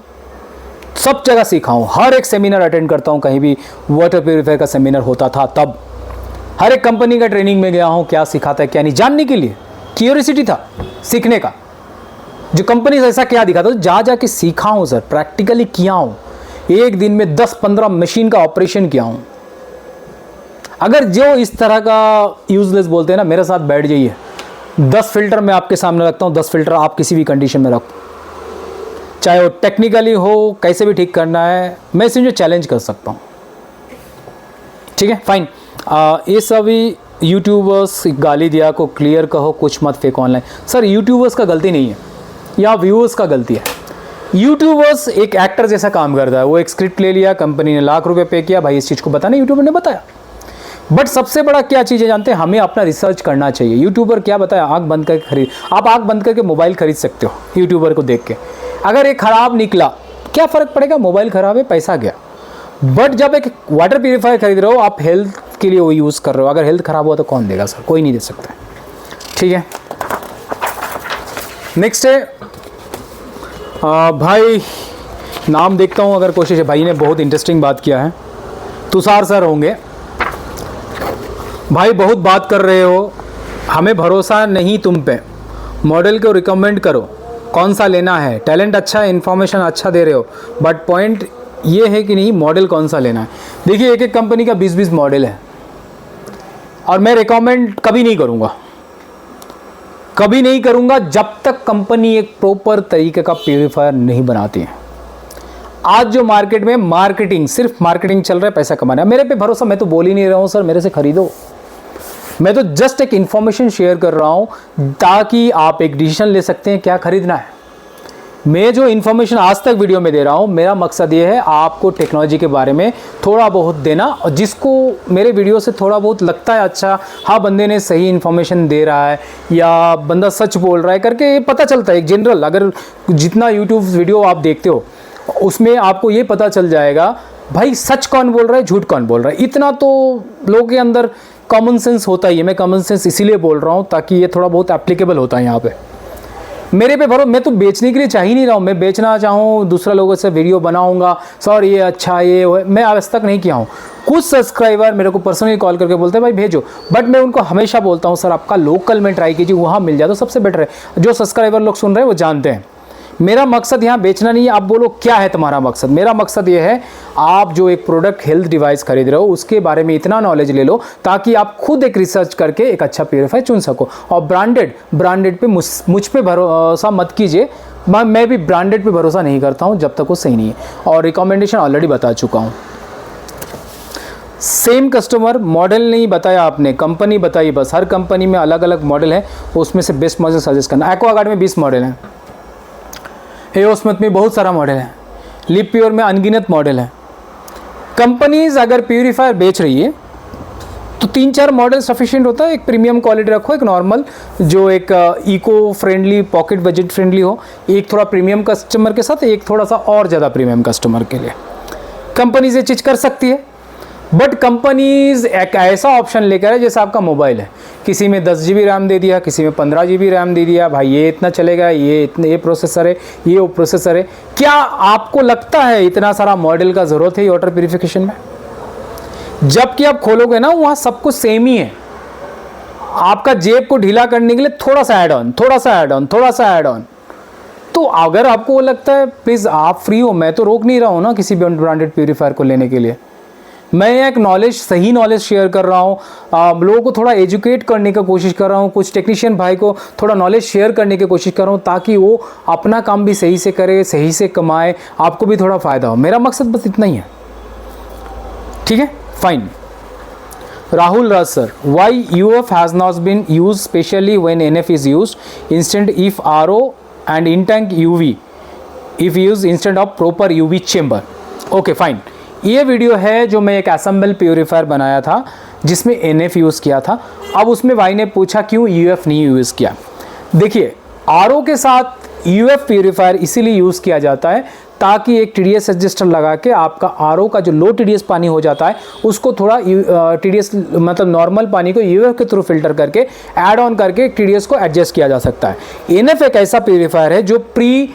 सब जगह सीखा हूँ, हर एक सेमिनार अटेंड करता हूँ, कहीं भी वाटर प्यूरीफायर का सेमिनार होता था तब हर एक कंपनी का ट्रेनिंग में गया हूँ, क्या सिखाता है क्या नहीं जानने के लिए, क्यूरियोसिटी था सीखने का। जो कंपनी ऐसा क्या दिखाता है, जा जाके सीखा हूँ सर, प्रैक्टिकली किया हूँ। एक दिन में 10-15 मशीन का ऑपरेशन किया हूँ। अगर जो इस तरह का यूजलेस बोलते हैं ना, मेरे साथ बैठ जाइए, 10 फिल्टर मैं आपके सामने रखता हूँ, 10 फिल्टर आप किसी भी कंडीशन में रखो, चाहे वो टेक्निकली हो, कैसे भी ठीक करना है, मैं इसे जो चैलेंज कर सकता हूँ। ठीक है, फाइन। ये सभी यूट्यूबर्स गाली दिया को क्लियर कहो, कुछ मत फेंको ऑनलाइन। सर यूट्यूबर्स का गलती नहीं है, या व्यूअर्स का गलती है। यूट्यूबर्स एक एक्टर जैसा काम करता है, वो एक स्क्रिप्ट ले लिया, कंपनी ने लाख रुपए पे किया, भाई इस चीज़ को बताना, यूट्यूबर ने बताया। बट सबसे बड़ा क्या चीज़ है जानते हैं, हमें अपना रिसर्च करना चाहिए। यूट्यूबर क्या बताया, आंख बंद करके खरीद, आप आंख बंद करके मोबाइल खरीद सकते हो यूट्यूबर को देख के। अगर ये ख़राब निकला क्या फ़र्क पड़ेगा, मोबाइल ख़राब है, पैसा गया। बट जब एक वाटर प्यूरीफायर खरीद रहे हो, आप हेल्थ के लिए वो यूज़ कर रहे हो, अगर हेल्थ ख़राब हुआ तो कौन देगा सर, कोई नहीं दे सकता। ठीक है, नेक्स्ट है भाई, नाम देखता हूँ अगर कोशिश है। भाई ने बहुत इंटरेस्टिंग बात किया है, तुषार सर होंगे। भाई बहुत बात कर रहे हो, हमें भरोसा नहीं तुम पे, मॉडल को रिकमेंड करो, कौन सा लेना है, टैलेंट अच्छा है, इन्फॉर्मेशन अच्छा दे रहे हो, बट पॉइंट ये है कि नहीं मॉडल कौन सा लेना है। देखिए एक एक कंपनी का 20-20 मॉडल है, और मैं रिकमेंड कभी नहीं करूँगा, कभी नहीं करूँगा जब तक कंपनी एक प्रॉपर तरीके का प्यूरीफायर नहीं बनाती है। आज जो मार्केट में मार्केटिंग, सिर्फ मार्केटिंग चल रहा है, पैसा कमाना है, मेरे पे भरोसा, मैं तो बोल ही नहीं रहा हूँ सर मेरे से खरीदो, मैं तो जस्ट एक इन्फॉर्मेशन शेयर कर रहा हूँ ताकि आप एक डिसीजन ले सकते हैं क्या खरीदना है। मैं जो इन्फॉर्मेशन आज तक वीडियो में दे रहा हूँ, मेरा मकसद ये है आपको टेक्नोलॉजी के बारे में थोड़ा बहुत देना, और जिसको मेरे वीडियो से थोड़ा बहुत लगता है अच्छा, हाँ बंदे ने सही इन्फॉर्मेशन दे रहा है या बंदा सच बोल रहा है करके पता चलता है। एक जनरल, अगर जितना यूट्यूब वीडियो आप देखते हो उसमें आपको ये पता चल जाएगा भाई सच कौन बोल रहा है, झूठ कौन बोल रहा है। इतना तो लोगों के अंदर कॉमन सेंस होता ही है। मैं कॉमन सेंस इसीलिए बोल रहा हूँ ताकि ये थोड़ा बहुत एप्लीकेबल होता है यहाँ पे। मेरे पे भरोसा, मैं तो बेचने के लिए चाह ही नहीं रहा हूँ। मैं बेचना चाहूँ, दूसरा लोगों से वीडियो बनाऊँगा, सर ये अच्छा ये वो, मैं आज तक नहीं किया हूँ। कुछ सब्सक्राइबर मेरे को पर्सनली कॉल करके बोलते हैं भाई भेजो, बट मैं उनको हमेशा बोलता हूँ सर आपका लोकल में ट्राई कीजिए, वहाँ मिल जाए तो सबसे बेटर है। जो सब्सक्राइबर लोग सुन रहे हैं वो जानते हैं, मेरा मकसद यहाँ बेचना नहीं है। आप बोलो क्या है तुम्हारा मकसद? मेरा मकसद ये है, आप जो एक प्रोडक्ट हेल्थ डिवाइस खरीद रहे हो उसके बारे में इतना नॉलेज ले लो ताकि आप खुद एक रिसर्च करके एक अच्छा प्योरीफायर चुन सको। और ब्रांडेड पे मुझ पे भरोसा मत कीजिए। मैं भी ब्रांडेड पे भरोसा नहीं करता हूँ जब तक वो सही नहीं है, और रिकमेंडेशन ऑलरेडी बता चुका हूँ। सेम कस्टमर, मॉडल नहीं बताया आपने, कंपनी बताई बस। हर कंपनी में अलग अलग मॉडल है, उसमें से बेस्ट मॉडल सजेस्ट करना। एक्वागार्ड में 20 मॉडल हैं, एओस्मिथ में बहुत सारा मॉडल है, लिप प्योर में अनगिनत मॉडल है। कंपनीज अगर प्यूरीफायर बेच रही है तो 3-4 मॉडल सफिशिएंट होता है। एक प्रीमियम क्वालिटी रखो, एक नॉर्मल जो एक eco friendly, pocket budget friendly हो, एक थोड़ा प्रीमियम कस्टमर के साथ, एक थोड़ा सा और ज़्यादा प्रीमियम कस्टमर के लिए। कंपनीज ये चीज़ कर सकती है, बट कंपनीज एक ऐसा ऑप्शन लेकर है जैसे आपका मोबाइल है, किसी में 10 GB रैम दे दिया, किसी में 15 GB रैम दे दिया, भाई ये इतना चलेगा, ये प्रोसेसर है, ये वो प्रोसेसर है। क्या आपको लगता है इतना सारा मॉडल का ज़रूरत है वाटर प्यूरिफिकेशन में? जबकि आप खोलोगे ना, वहाँ सब कुछ सेम ही है। आपका जेब को ढीला करने के लिए थोड़ा सा ऐड ऑन, थोड़ा सा ऐड ऑन, थोड़ा सा ऐड ऑन। तो अगर आपको लगता है, प्लीज़ आप फ्री हो, मैं तो रोक नहीं रहा हूँ ना किसी भी ब्रांडेड प्यूरीफायर को लेने के लिए। मैं एक सही नॉलेज शेयर कर रहा हूँ, लोगों को थोड़ा एजुकेट करने की कोशिश कर रहा हूँ, कुछ टेक्नीशियन भाई को थोड़ा नॉलेज शेयर करने की कोशिश कर रहा हूँ ताकि वो अपना काम भी सही से करे, सही से कमाए, आपको भी थोड़ा फ़ायदा हो। मेरा मकसद बस इतना ही है, ठीक है, fine. Rahul Raj sir, why UF has not been use specially when NF is use instant if RO and in tank UV if use instant of proper UV chamber. Okay fine. ये वीडियो है जो मैं एक असेंबल प्यूरीफायर बनाया था जिसमें NF use किया था। अब उसमें भाई ने पूछा क्यों UF नहीं यूज़ किया। देखिए, RO के साथ UF प्यूरीफायर इसीलिए यूज़ किया जाता है ताकि एक TDS एडजस्टर लगा के आपका RO का जो लो TDS पानी हो जाता है उसको थोड़ा TDS मतलब नॉर्मल पानी को UF के थ्रू फिल्टर करके ऐड ऑन करके TDS को एडजस्ट किया जा सकता है। NF एक ऐसा प्यूरीफायर है जो प्री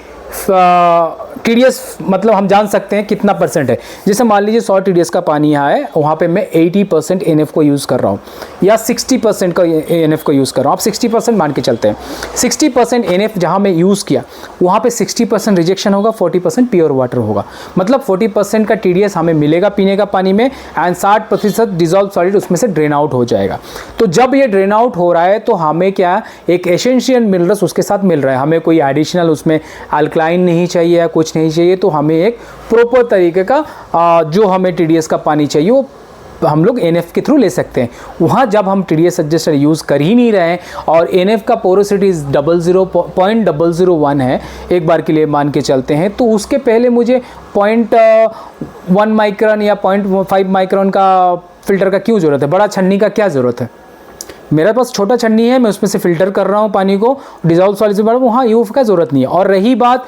TDS मतलब हम जान सकते हैं कितना परसेंट है। जैसे मान लीजिए 100 TDS का पानी यहाँ है, वहाँ पे मैं 80% NF को यूज़ कर रहा हूँ या 60% का NF को यूज़ कर रहा हूँ। आप 60% मान के चलते हैं। 60% NF जहाँ मैं यूज़ किया वहाँ पे 60% रिजेक्शन होगा, 40% प्योर वाटर होगा। मतलब 40% का TDS हमें मिलेगा पीने का पानी में एंड 60% डिजॉल्व सॉलिड उसमें से ड्रेन आउट हो जाएगा। तो जब ये ड्रेन आउट हो रहा है तो हमें क्या एक एसेंशियल मिनरल्स उसके साथ मिल रहा है। हमें कोई एडिशनल उसमें अल्कलाइन नहीं चाहिए या कुछ नहीं चाहिए। तो हमें एक प्रॉपर तरीके का जो हमें TDS का पानी चाहिए वो हम लोग NF के थ्रू ले सकते हैं। वहाँ जब हम TDS एडजस्टर यूज़ कर ही नहीं रहे हैं और NF का पोरोसिटी 0.001 है, एक बार के लिए मान के चलते हैं, तो उसके पहले मुझे 0.1 माइक्रोन या 0.5 माइक्रोन का फ़िल्टर का क्यों ज़रूरत है? बड़ा छन्नी का क्या ज़रूरत है? मेरे पास छोटा छन्नी है, मैं उसमें से फ़िल्टर कर रहा हूँ पानी को, डिजॉल्व सॉलिड से बड़ा, वहाँ UF का ज़रूरत नहीं है। और रही बात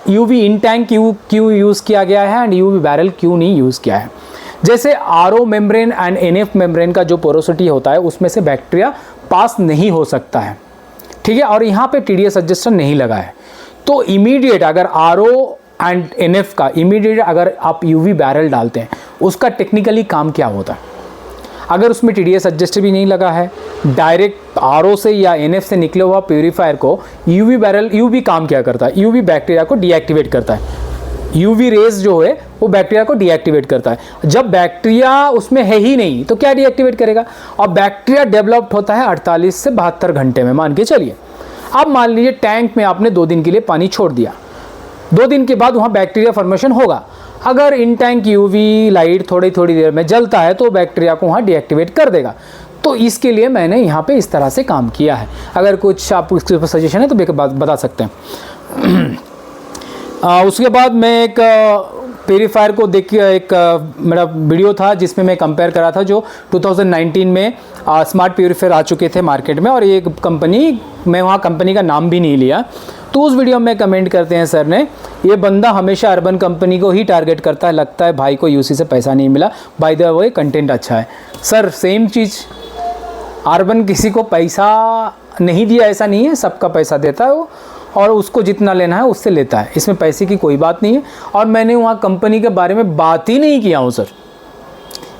UV इन टैंक क्यों यूज़ किया गया है एंड UV बैरल क्यों नहीं यूज़ किया है। जैसे RO membrane and NF membrane का जो पोरोसिटी होता है उसमें से बैक्टीरिया पास नहीं हो सकता है, ठीक है, और यहाँ पे TDS एडजस्टर नहीं लगा है। तो इमीडिएट अगर RO एंड NF का इमीडिएट अगर आप UV बैरल डालते हैं, उसका टेक्निकली काम क्या होता है? अगर उसमें TDS एडजस्टर भी नहीं लगा है, डायरेक्ट RO से या NF से निकले हुआ प्यूरीफायर को UV बैरल, UV काम क्या करता है? UV बैक्टीरिया को डीएक्टिवेट करता है। UV रेज जो है वो बैक्टीरिया को डीएक्टिवेट करता है। जब बैक्टीरिया उसमें है ही नहीं तो क्या डीएक्टिवेट करेगा? और बैक्टीरिया डेवलप्ड होता है 48 से 72 घंटे में, मान के चलिए। अब मान लीजिए टैंक में आपने 2 दिन के लिए पानी छोड़ दिया, 2 दिन के बाद वहाँ बैक्टीरिया फॉर्मेशन होगा। अगर इन टैंक UV लाइट थोड़ी देर में जलता है तो बैक्टीरिया को वहाँ डीएक्टिवेट कर देगा। तो इसके लिए मैंने यहाँ पे इस तरह से काम किया है। अगर कुछ आप उसके ऊपर सजेशन है तो बता सकते हैं। उसके बाद मैं एक प्यूरीफायर को देख के एक मेरा वीडियो था जिसमें मैं कंपेयर करा था जो 2019 में स्मार्ट प्यूरीफायर आ चुके थे मार्केट में, और ये कंपनी, मैं वहाँ कंपनी का नाम भी नहीं लिया। तो उस वीडियो में कमेंट करते हैं सर ने, ये बंदा हमेशा अर्बन कंपनी को ही टारगेट करता है, लगता है भाई को यूसी से पैसा नहीं मिला, बाय द वे कंटेंट अच्छा है। सर सेम चीज़, अर्बन किसी को पैसा नहीं दिया ऐसा नहीं है, सबका पैसा देता है वो, और उसको जितना लेना है उससे लेता है, इसमें पैसे की कोई बात नहीं है। और मैंने वहाँ कंपनी के बारे में बात ही नहीं किया हूँ सर,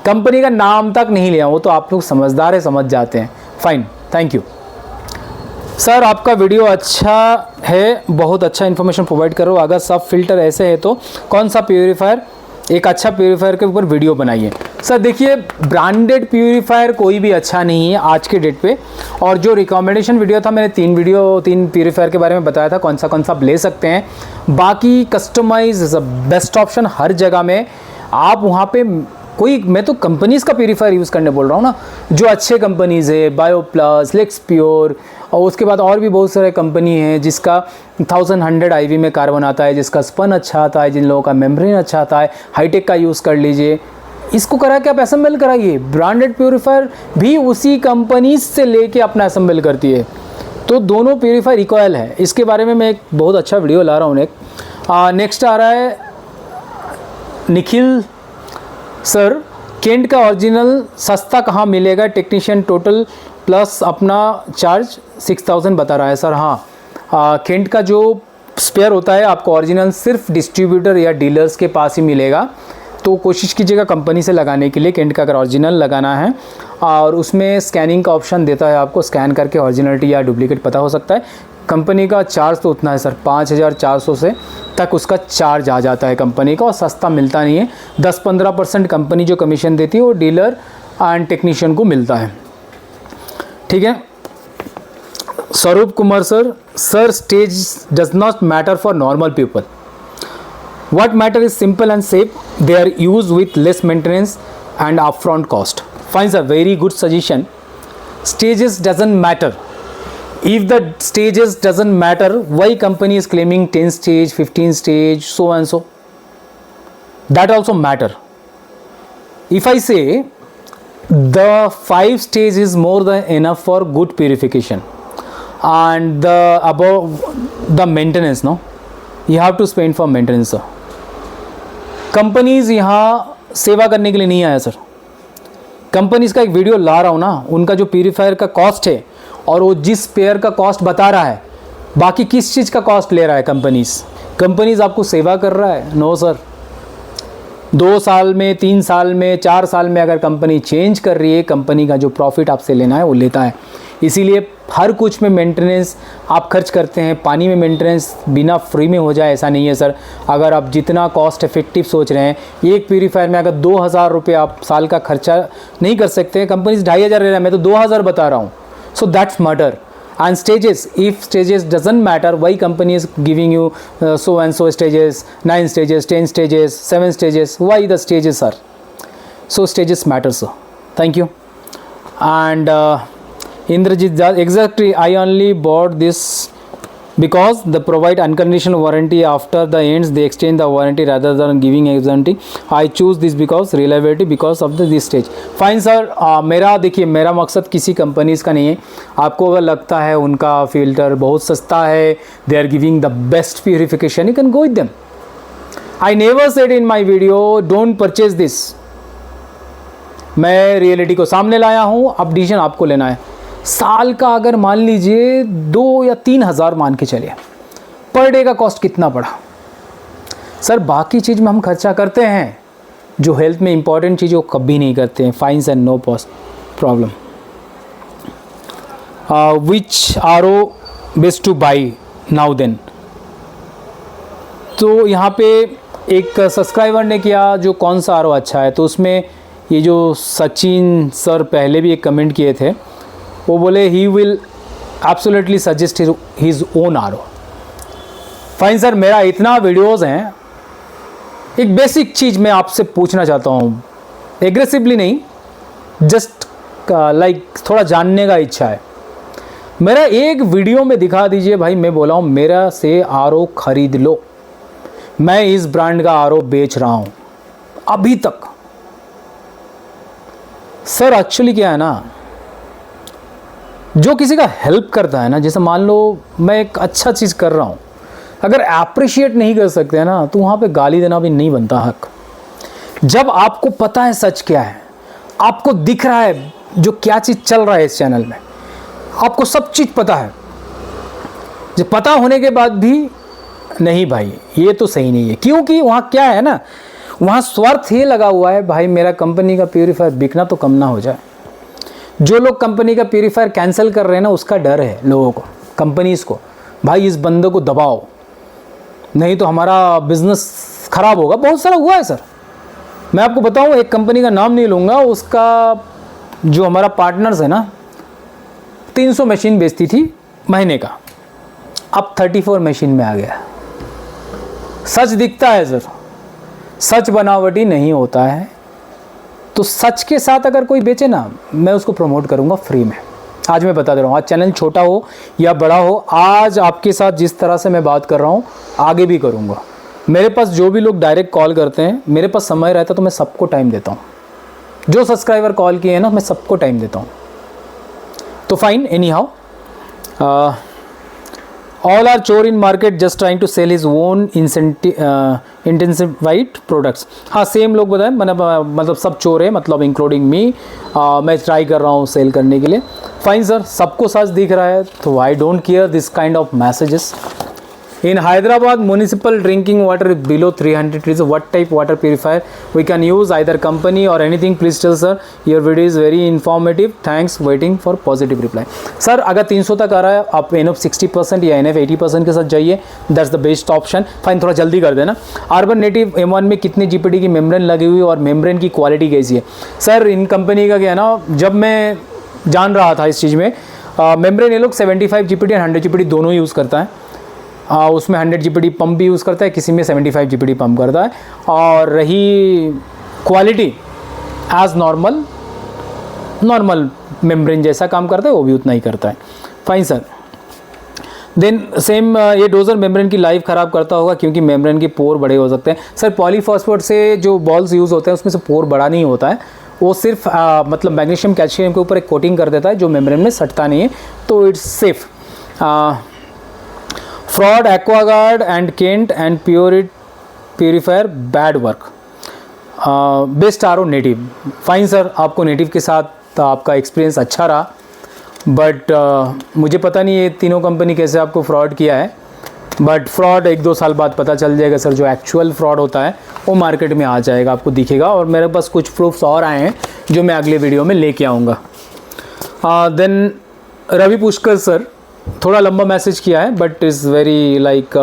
कंपनी का नाम तक नहीं लिया, वो तो आप लोग समझदार है, समझ जाते हैं। Fine, thank you. सर आपका वीडियो अच्छा है, बहुत अच्छा इन्फॉर्मेशन प्रोवाइड करो। अगर सब फिल्टर ऐसे है तो कौन सा प्यूरीफायर, एक अच्छा प्यूरीफायर के ऊपर वीडियो बनाइए। सर देखिए, ब्रांडेड प्यूरीफायर कोई भी अच्छा नहीं है आज के डेट पे। और जो रिकमेंडेशन वीडियो था, मैंने 3 प्यूरीफायर के बारे में बताया था कौन सा आप ले सकते हैं। बाकी customize is a best option हर जगह में। आप वहाँ पे कोई, मैं तो कंपनीज़ का प्यूरीफायर यूज़ करने बोल रहा हूँ ना, जो अच्छे कंपनीज़ है, बायोप्लस, लेक्स प्योर, और उसके बाद और भी बहुत सारे कंपनी हैं जिसका 1100 IV में कार्बन आता है, जिसका स्पन अच्छा आता है, जिन लोगों का मेम्ब्रेन अच्छा आता है, हाईटेक का यूज़ कर लीजिए। इसको करा के आप असेंबल कराइए। ब्रांडेड प्यूरीफायर भी उसी कंपनी से लेके अपना असेंबल करती है, तो दोनों प्यूरीफायर इक्वल है। इसके बारे में मैं एक बहुत अच्छा वीडियो ला रहा हूँ। नेक्स्ट आ रहा है निखिल सर, केंट का ओरिजिनल सस्ता कहाँ मिलेगा? टेक्नीशियन टोटल प्लस अपना चार्ज 6000 बता रहा है सर। हाँ, केंट का जो स्पेयर होता है आपको ओरिजिनल सिर्फ डिस्ट्रीब्यूटर या डीलर्स के पास ही मिलेगा, तो कोशिश कीजिएगा कंपनी से लगाने के लिए। केंट का अगर ओरिजिनल लगाना है, और उसमें स्कैनिंग का ऑप्शन देता है, आपको स्कैन करके ओरिजिनलिटी या डुप्लीकेट पता हो सकता है। कंपनी का चार्ज तो उतना है सर, 5400 से तक उसका चार्ज आ जाता है कंपनी का, और सस्ता मिलता नहीं है। 10-15% कंपनी जो कमीशन देती है वो डीलर एंड टेक्नीशियन को मिलता है। ठीक है। स्वरूप Kumar sir, stage does not matter for normal people. What matter is simple and safe. They are used with less maintenance and upfront cost. Fine sir, very good suggestion. Stages doesn't matter. If the stages doesn't matter, why company is claiming 10 stage, 15 stage, so and so? That also matter. If I say the 5 stage is more than enough for good purification, and the above the maintenance, no, you have to spend for maintenance sir. Companies यहाँ सेवा करने के लिए नहीं आया sir. Companies का एक video ला रहा हूँ ना, उनका जो प्यूरीफायर का कॉस्ट है और वो जिस पेयर का कॉस्ट बता रहा है, बाकी किस चीज़ का कॉस्ट ले रहा है कंपनीज़ आपको सेवा कर रहा है? No sir. 2 साल में, 3 साल में, 4 साल में अगर कंपनी चेंज कर रही है, कंपनी का जो प्रॉफिट आपसे लेना है वो लेता है। इसीलिए हर कुछ में मेंटेनेंस आप खर्च करते हैं। पानी में मेंटेनेंस बिना फ्री में हो जाए ऐसा नहीं है सर। अगर आप जितना कॉस्ट इफेक्टिव सोच रहे हैं, एक प्यूरीफायर में अगर 2000 रुपये आप साल का खर्चा नहीं कर सकते हैं, कंपनीज 2500 ले रहा है, मैं तो 2000 बता रहा हूँ। So that's matter. And stages, if stages doesn't matter, why company is giving you so and so stages, 9 stages, 10 stages, 7 stages? Why the stages are? So stages matter sir. Thank you. And Indrajit, exactly, I only bought this because they provide unconditional warranty. After the ends they extend the warranty rather than giving warranty. I choose this because reliability, because of this stage. Fine sir. मेरा देखिए, मेरा मकसद किसी companies का नहीं है। आपको अगर लगता है उनका फ़िल्टर बहुत सस्ता है, they are giving the best purification, you can go with them. I never said in my video don't purchase this. मैं रियलिटी को सामने लाया हूँ, अब डिसीजन आपको लेना है। साल का अगर मान लीजिए 2 या 3 हज़ार मान के चलिए, पर डे का कॉस्ट कितना पड़ा सर? बाकी चीज़ में हम खर्चा करते हैं, जो हेल्थ में इंपॉर्टेंट चीज़ वो कभी नहीं करते हैं। Fines and no problem. Which RO best to buy now then? तो यहाँ पे एक सब्सक्राइबर ने किया जो कौन सा RO अच्छा है, तो उसमें ये जो सचिन सर पहले भी एक कमेंट किए थे, वो बोले he will absolutely suggest his own RO। Fine sir, मेरा इतना वीडियोज़ हैं। एक बेसिक चीज़ मैं आपसे पूछना चाहता हूँ, एग्रेसिवली नहीं, जस्ट लाइक थोड़ा जानने का इच्छा है। मेरा एक वीडियो में दिखा दीजिए भाई, मैं बोला हूँ मेरा से RO खरीद लो, मैं इस ब्रांड का RO बेच रहा हूँ अभी तक। सर एक्चुअली क्या है ना, जो किसी का हेल्प करता है ना, जैसे मान लो मैं एक अच्छा चीज़ कर रहा हूँ, अगर अप्रिशिएट नहीं कर सकते हैं ना, तो वहाँ पे गाली देना भी नहीं बनता हक। जब आपको पता है सच क्या है, आपको दिख रहा है जो क्या चीज़ चल रहा है इस चैनल में, आपको सब चीज़ पता है, जो पता होने के बाद भी नहीं भाई ये तो सही नहीं है, क्योंकि वहाँ क्या है ना, वहाँ स्वार्थ ये लगा हुआ है भाई, मेरा कंपनी का प्यूरीफायर बिकना तो कम ना हो जाए। जो लोग कंपनी का प्यूरीफायर कैंसिल कर रहे हैं ना, उसका डर है लोगों को। कंपनीज़ को, भाई इस बंदे को दबाओ नहीं तो हमारा बिजनेस ख़राब होगा। बहुत सारा हुआ है सर। मैं आपको बताऊं, एक कंपनी का नाम नहीं लूँगा, उसका जो हमारा पार्टनर्स है ना 300 मशीन बेचती थी महीने का, अब 34 मशीन में आ गया। सच दिखता है सर, सच बनावटी नहीं होता है। तो सच के साथ अगर कोई बेचे ना, मैं उसको प्रमोट करूंगा फ्री में। आज मैं बता दे रहा हूँ, आज चैनल छोटा हो या बड़ा हो, आज आपके साथ जिस तरह से मैं बात कर रहा हूँ आगे भी करूँगा। मेरे पास जो भी लोग डायरेक्ट कॉल करते हैं, मेरे पास समय रहता तो मैं सबको टाइम देता हूँ। जो सब्सक्राइबर कॉल किए हैं ना, मैं सबको टाइम देता हूँ। तो fine, any how, all are chore in market just trying to sell his own intensified products। हाँ, सेम लोग बताएं, मतलब सब चोर है, मतलब इंक्लूडिंग मी। मैं ट्राई कर रहा हूँ सेल करने के लिए। फाइन सर, सबको सच दिख रहा है तो I don't care this kind of messages. In Hyderabad, municipal drinking water is below 300 degrees. What type water purifier we can use? Either company or anything. Please tell sir. Your video is very informative. Thanks. Waiting for positive reply. Sir, अगर 300 तक आ रहा है, आप NF 60% या NF 80% के साथ जाइए. That's the best option. Fine, थोड़ा जल्दी कर देना. Urban Native M1 में कितनी GPD की मेम्ब्रेन लगी हुई और मेम्ब्रेन की क्वालिटी कैसी है? सर, इन कंपनी का क्या है ना, जब मैं जान रहा था इस चीज़ में, मेम्ब्रेन ये लोग 75 GPD और 100 GPD दोनों यूज़ करता है। उसमें 100 GPD पंप भी यूज़ करता है, किसी में 75 GPD पंप करता है। और रही क्वालिटी, एज नॉर्मल मेम्ब्रेन जैसा काम करता है, वो भी उतना ही करता है। Fine sir. देन सेम, ये डोजर मेम्ब्रेन की लाइफ ख़राब करता होगा क्योंकि मेम्ब्रेन के पोर बड़े हो सकते हैं। सर, पॉलीफॉस्फेट से जो बॉल्स यूज़ होते हैं उसमें से पोर बड़ा नहीं होता है, वो सिर्फ मतलब मैग्नीशियम कैल्शियम के ऊपर एक कोटिंग कर देता है जो मेम्ब्रेन में सटता नहीं है, तो it's safe. Fraud, Aquaguard and Kent and purifier bad work. Best R O native. Fine sir, आपको नेटिव के साथ आपका एक्सपीरियंस अच्छा रहा, बट मुझे पता नहीं ये तीनों कंपनी कैसे आपको फ्रॉड किया है, बट फ्रॉड 1-2 साल बाद पता चल जाएगा सर। जो एक्चुअल फ्रॉड होता है वो मार्केट में आ जाएगा, आपको दिखेगा। और मेरे पास कुछ प्रूफ्स और आए हैं जो मैं अगले वीडियो में लेके आऊँगा। देन रवि पुष्कर सर, थोड़ा लंबा मैसेज किया है but is very like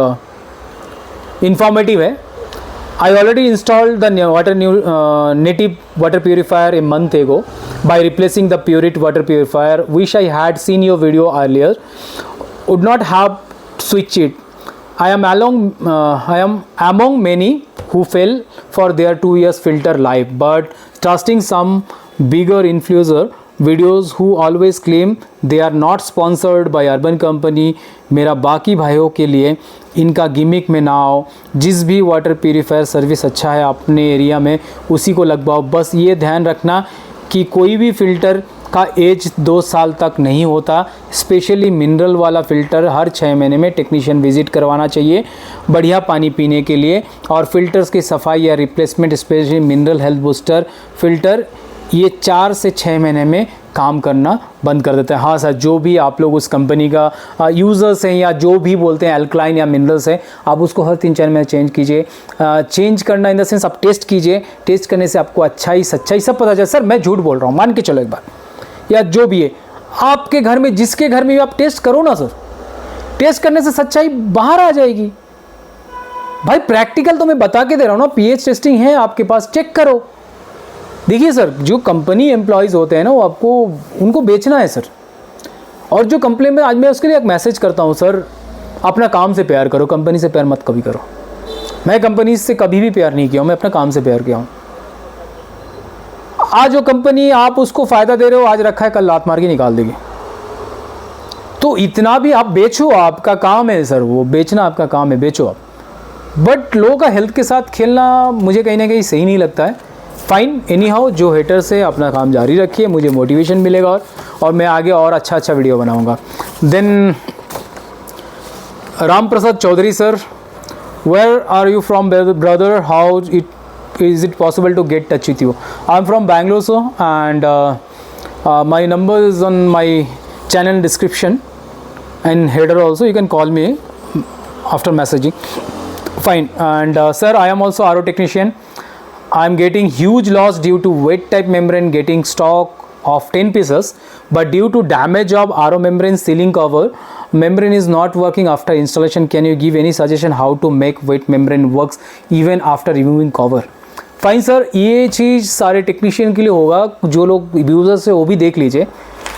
informative है। I already installed the native water purifier a month ago by replacing the Pureit water purifier. Wish I had seen your video earlier. Would not have switched it. I am among many who fell for their 2 years filter life, but trusting some bigger influencer videos who always claim they are not sponsored by urban company. मेरा बाकी भाइयों के लिए इनका gimmick में ना आओ। जिस भी वाटर प्योरीफायर सर्विस अच्छा है अपने एरिया में उसी को लगवाओ। बस ये ध्यान रखना कि कोई भी फ़िल्टर का एज 2 साल तक नहीं होता। स्पेशली मिनरल वाला फ़िल्टर हर 6 महीने में टेक्नीशियन विज़िट करवाना चाहिए बढ़िया पानी पीने के लिए। और फ़िल्टर्स की सफाई या replacement, specially mineral health booster filter, ये 4 से 6 महीने में काम करना बंद कर देता है। हाँ सर, जो भी आप लोग उस कंपनी का यूज़र्स हैं या जो भी बोलते हैं अल्कलाइन या मिनरल्स है, आप उसको हर 3-4 महीने चेंज कीजिए। चेंज करना इन द सेंस आप टेस्ट कीजिए। टेस्ट करने से आपको अच्छाई सच्चाई सब पता चले। सर मैं झूठ बोल रहा हूँ, मान के चलो एक बार, या जो भी है आपके घर में, जिसके घर में भी आप टेस्ट करो ना सर, टेस्ट करने से सच्चाई बाहर आ जाएगी। भाई प्रैक्टिकल तो मैं बता के दे रहा हूँ ना, पीएच टेस्टिंग है आपके पास, चेक करो। देखिए सर, जो कंपनी एम्प्लॉयज़ होते हैं ना, वो आपको उनको बेचना है सर। और जो कंपनी में, आज मैं उसके लिए एक मैसेज करता हूँ सर, अपना काम से प्यार करो, कंपनी से प्यार मत कभी करो। मैं कंपनी से कभी भी प्यार नहीं किया हूँ, मैं अपना काम से प्यार किया हूँ। आज जो कंपनी आप उसको फ़ायदा दे रहे हो, आज रखा है कल लात मार के निकाल देगी। तो इतना भी आप बेचो, आपका काम है सर, वो बेचना आपका काम है, बेचो आप। बट लोगों का हेल्थ के साथ खेलना मुझे कहीं ना कहीं सही नहीं लगता है। फाइन, एनी हाउ, जो हेटर्स है अपना काम जारी रखिए, मुझे मोटिवेशन मिलेगा और मैं आगे और अच्छा वीडियो बनाऊंगा। Then Ram Prasad Chaudhary sir, where are you from brother, how is it possible to get touch with you? I'm from Bangalore sir, and my number is on my channel description and header also. You can call me after messaging. Fine. And sir, I am also RO technician. I'm getting huge loss due to wet type membrane getting stock of 10 pieces, but due to damage of RO membrane sealing cover membrane is not working after installation. Can you give any suggestion how to make wet membrane works even after removing cover? Fine sir, ये चीज़ सारे technician के लिए होगा, जो लोग users है वो भी देख लीजिए।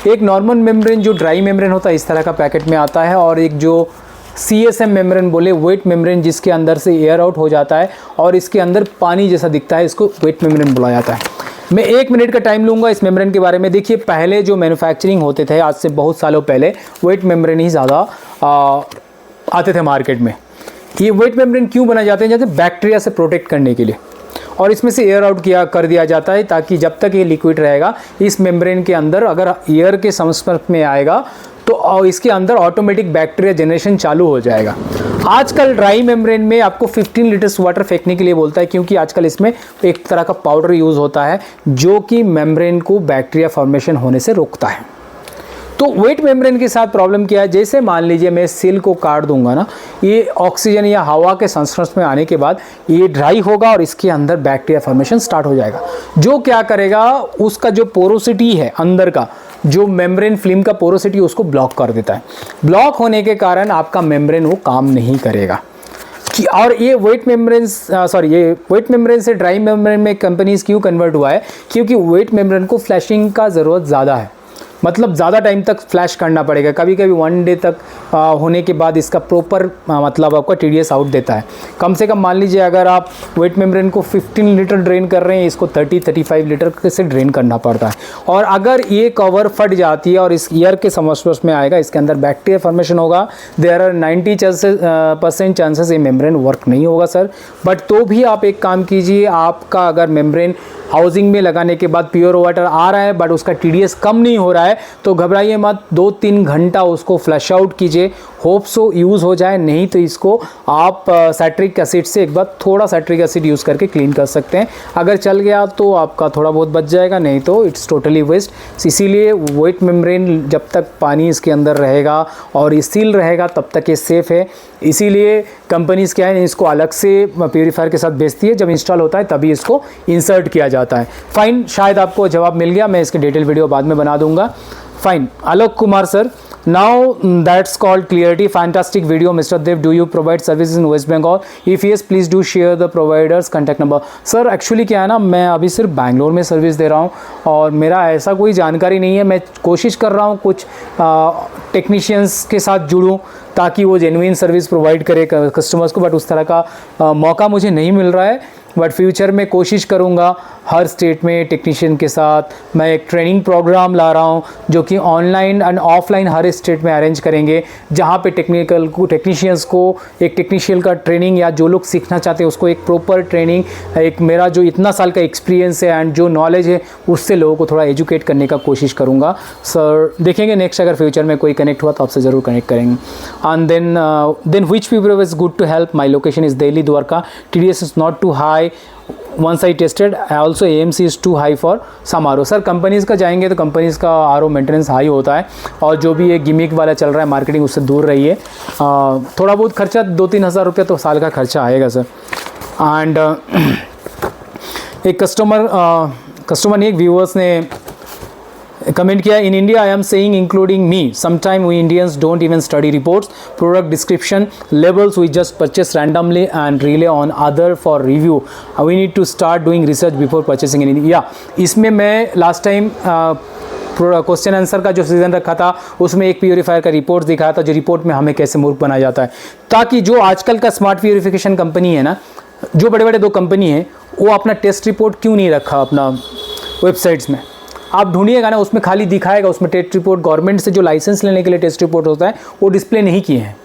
एक नॉर्मल मेम्ब्रेन जो ड्राई मेम्ब्रेन होता है इस तरह का पैकेट में आता है, और एक जो CSM मेम्ब्रेन बोले वेट मेम्ब्रेन जिसके अंदर से एयर आउट हो जाता है और इसके अंदर पानी जैसा दिखता है, इसको वेट मेम्ब्रेन बोला जाता है। मैं 1 मिनट का टाइम लूँगा इस मेम्ब्रेन के बारे में। देखिए, पहले जो मैन्युफैक्चरिंग होते थे आज से बहुत सालों पहले, वेट मेम्ब्रेन ही ज़्यादा आते थे मार्केट में। ये वेट मेम्ब्रेन क्यों बनाए जाते हैं? जैसे बैक्टीरिया से प्रोटेक्ट करने के लिए, और इसमें से एयर आउट कर दिया जाता है ताकि जब तक ये लिक्विड रहेगा इस मेम्ब्रेन के अंदर अगर एयर के संस्पर्श में आएगा तो इसके अंदर ऑटोमेटिक बैक्टीरिया जनरेशन चालू हो जाएगा। आजकल ड्राई मेम्ब्रेन में आपको 15 लीटर्स वाटर फेंकने के लिए बोलता है, क्योंकि आजकल इसमें एक तरह का पाउडर यूज़ होता है जो कि मेम्ब्रेन को बैक्टीरिया फॉर्मेशन होने से रोकता है। तो वेट मेम्ब्रेन के साथ प्रॉब्लम क्या है? जैसे मान लीजिए मैं सिल को काट दूंगा ना, ये ऑक्सीजन या हवा के संस्पर्श में आने के बाद ये ड्राई होगा और इसके अंदर बैक्टीरिया फॉर्मेशन स्टार्ट हो जाएगा, जो क्या करेगा उसका जो पोरोसिटी है अंदर का, जो मेम्ब्रेन फिल्म का पोरोसिटी उसको ब्लॉक कर देता है। ब्लॉक होने के कारण आपका मेम्ब्रेन वो काम नहीं करेगा। और ये वेट मेम्ब्रेन से ड्राई मेम्ब्रेन में कंपनीज क्यों कन्वर्ट हुआ है? क्योंकि वेट मेम्ब्रेन को फ्लैशिंग का ज़रूरत ज़्यादा है, मतलब ज़्यादा टाइम तक फ्लैश करना पड़ेगा। कभी कभी 1 डे तक होने के बाद इसका प्रॉपर मतलब आपका TDS आउट देता है। कम से कम मान लीजिए अगर आप वेट मेम्ब्रेन को 15 लीटर ड्रेन कर रहे हैं, इसको 30-35 लीटर से ड्रेन करना पड़ता है। और अगर ये कवर फट जाती है और इस ईयर के संस्पर्श में आएगा, इसके अंदर बैक्टीरिया फॉर्मेशन होगा, देयर आर 90% चांसेस ये मेम्ब्रेन वर्क नहीं होगा सर। बट तो भी आप एक काम कीजिए, आपका अगर मेम्ब्रेन हाउसिंग में लगाने के बाद प्योर वाटर आ रहा है बट उसका TDS कम नहीं हो रहा है तो घबराइए मत, 2-3 घंटा उसको फ्लश आउट कीजिए, होप सो यूज़ हो जाए। नहीं तो इसको आप साइट्रिक एसिड से एक बार थोड़ा साइट्रिक एसिड यूज़ करके क्लीन कर सकते हैं। अगर चल गया तो आपका थोड़ा बहुत बच जाएगा, नहीं तो इट्स टोटली वेस्ट। इसीलिए वेट मेम्ब्रेन जब तक पानी इसके अंदर रहेगा और सील रहेगा तब तक ये सेफ़ है। इसीलिए कंपनीज़ क्या है, इसको अलग से प्योरीफायर के साथ बेचती है, जब इंस्टॉल होता है तभी इसको इंसर्ट किया जाता है। फाइन, शायद आपको जवाब मिल गया, मैं इसकी डिटेल वीडियो बाद में बना दूंगा। Fine, Alok Kumar sir, now that's called clarity. Fantastic video Mr. Dev. Do you provide services in West Bengal? If yes, please do share the provider's contact number. Sir actually क्या है ना, मैं अभी सिर्फ बैंगलोर में सर्विस दे रहा हूँ और मेरा ऐसा कोई जानकारी नहीं है। मैं कोशिश कर रहा हूँ कुछ टेक्नीशियंस के साथ जुड़ूँ ताकि वो जेन्युइन सर्विस प्रोवाइड करे कस्टमर्स को, बट उस तरह का मौका मुझे नहीं मिल रहा है। बट फ्यूचर में कोशिश करूँगा हर स्टेट में टेक्नीशियन के साथ। मैं एक ट्रेनिंग प्रोग्राम ला रहा हूँ जो कि online and offline her state में अरेंज करेंगे, जहाँ पे टेक्नीशियंस को एक टेक्नीशियन का ट्रेनिंग या जो लोग सीखना चाहते हैं उसको एक प्रॉपर ट्रेनिंग, एक मेरा जो इतना साल का एक्सपीरियंस है एंड जो नॉलेज है उससे लोगों को थोड़ा एजुकेट करने का कोशिश करूँगा। सर देखेंगे नेक्स्ट अगर फ्यूचर में कोई कनेक्ट हुआ तो आपसे ज़रूर कनेक्ट करेंगे। And then which people is good to help? My location is Delhi Dwarka, TDS is not too high once I tested, also AMC is too high for some RO। Sir companies का जाएंगे तो companies का RO maintenance high होता है, और जो भी ये गिमिक वाला चल रहा है मार्केटिंग उससे दूर रहिए। थोड़ा बहुत खर्चा 2-3 हज़ार रुपये तो साल का खर्चा आएगा सर। एंड एक कस्टमर ने, एक व्यूअर्स ने कमेंट किया, in India I am saying including me, sometime we Indians don't even study reports, product description, labels, we just purchase randomly and rely on other for review. We need to start doing research before purchasing in India. इसमें मैं last time question answer का जो season रखा था उसमें एक purifier का report दिखाया था, जो रिपोर्ट में हमें कैसे मूर्ख बनाया जाता है, ताकि जो आजकल का स्मार्ट प्योरीफिकेशन कंपनी है ना, जो बड़े बड़े 2 कंपनी हैं, वो अपना टेस्ट रिपोर्ट क्यों नहीं रखा अपना वेबसाइट्स में? आप ढूंढिएगा ना, उसमें खाली दिखाएगा, उसमें टेस्ट रिपोर्ट गवर्नमेंट से जो लाइसेंस लेने के लिए टेस्ट रिपोर्ट होता है वो डिस्प्ले नहीं किए हैं।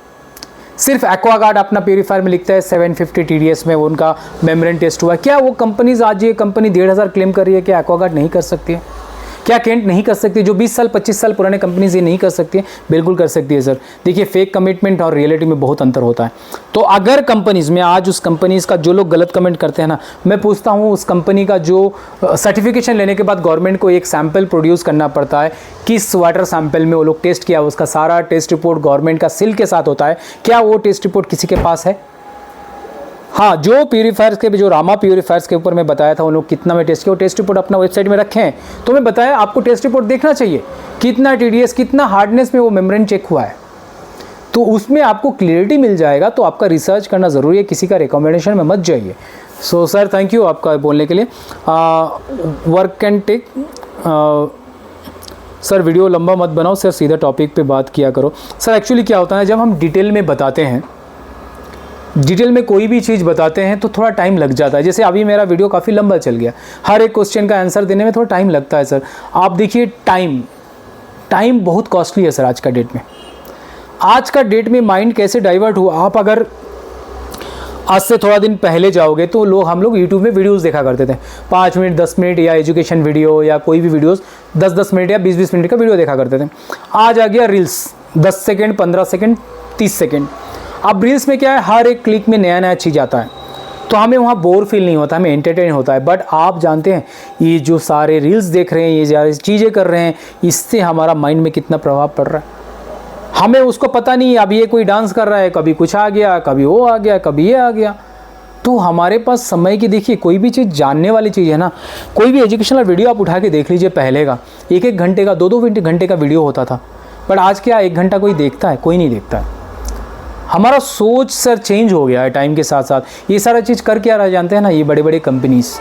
सिर्फ एक्वागार्ड अपना प्योरीफायर में लिखता है 750 TDS में उनका मेम्ब्रेन टेस्ट हुआ। क्या वो कंपनीज, आज ये कंपनी 1500 क्लेम कर रही है, क्या एक्वागार्ड नहीं कर सकती है? क्या केंट नहीं कर सकती? जो 20 साल 25 साल पुराने कंपनीज ये नहीं कर सकती है? बिल्कुल कर सकती है सर। देखिए फेक कमिटमेंट और रियलिटी में बहुत अंतर होता है। तो अगर कंपनीज में आज उस कंपनीज का जो लोग गलत कमेंट करते हैं ना, मैं पूछता हूँ उस कंपनी का जो सर्टिफिकेशन लेने के बाद गवर्नमेंट को एक सैंपल प्रोड्यूस करना पड़ता है, किस वाटर सैंपल में वो लोग टेस्ट किया, उसका सारा टेस्ट रिपोर्ट गवर्नमेंट का सील के साथ होता है। क्या वो टेस्ट रिपोर्ट किसी के पास है? हाँ, जो प्यूरीफायर्स के, जो रामा प्यूरीफायर्स के ऊपर मैं बताया था उन लोग कितना में टेस्ट किया, वो टेस्ट रिपोर्ट अपना वेबसाइट में रखे हैं। तो मैं बताया आपको टेस्ट रिपोर्ट देखना चाहिए, कितना TDS, कितना हार्डनेस में वो मेम्ब्रेन चेक हुआ है। तो उसमें आपको क्लियरिटी मिल जाएगा। तो आपका रिसर्च करना ज़रूरी है, किसी का रिकमेंडेशन में मत जाइए। सो सर थैंक यू आपका बोलने के लिए। Work can take sir video लंबा मत बनाओ सर, सीधा टॉपिक पे बात किया करो। सर एक्चुअली क्या होता है, जब हम डिटेल में बताते हैं, डिटेल में कोई भी चीज़ बताते हैं तो थोड़ा टाइम लग जाता है। जैसे अभी मेरा वीडियो काफ़ी लंबा चल गया, हर एक क्वेश्चन का आंसर देने में थोड़ा टाइम लगता है सर। आप देखिए टाइम बहुत कॉस्टली है सर आज का डेट में। आज का डेट में माइंड कैसे डाइवर्ट हुआ, आप अगर आज से थोड़ा दिन पहले जाओगे तो हम लोग यूट्यूब में वीडियोस देखा करते थे, 5 मिनट 10 मिनट या एजुकेशन वीडियो या कोई भी वीडियोस 10-10 मिनट या 20-20 मिनट का वीडियो देखा करते थे। आज आ गया रील्स, 10 सेकेंड 15 सेकेंड 30 सेकेंड। अब रील्स में क्या है, हर एक क्लिक में नया नया चीज़ आता है, तो हमें वहाँ बोर फील नहीं होता, हमें एंटरटेन होता है। बट आप जानते हैं ये जो सारे रील्स देख रहे हैं, ये सारी चीज़ें कर रहे हैं, इससे हमारा माइंड में कितना प्रभाव पड़ रहा है हमें उसको पता नहीं। अब ये कोई डांस कर रहा है, कभी कुछ आ गया, कभी वो आ गया, कभी ये आ गया। तो हमारे पास समय की, देखिए कोई भी चीज़ जानने वाली चीज़ है ना, कोई भी एजुकेशनल वीडियो आप उठा के देख लीजिए, पहले का 1-1 घंटे का 2-2 घंटे का वीडियो होता था। बट आज क्या 1 घंटा कोई देखता है? कोई नहीं देखता है। हमारा सोच सर चेंज हो गया है टाइम के साथ साथ। ये सारा चीज़ कर क्या रहा जानते हैं ना, ये बड़े बड़े कंपनीज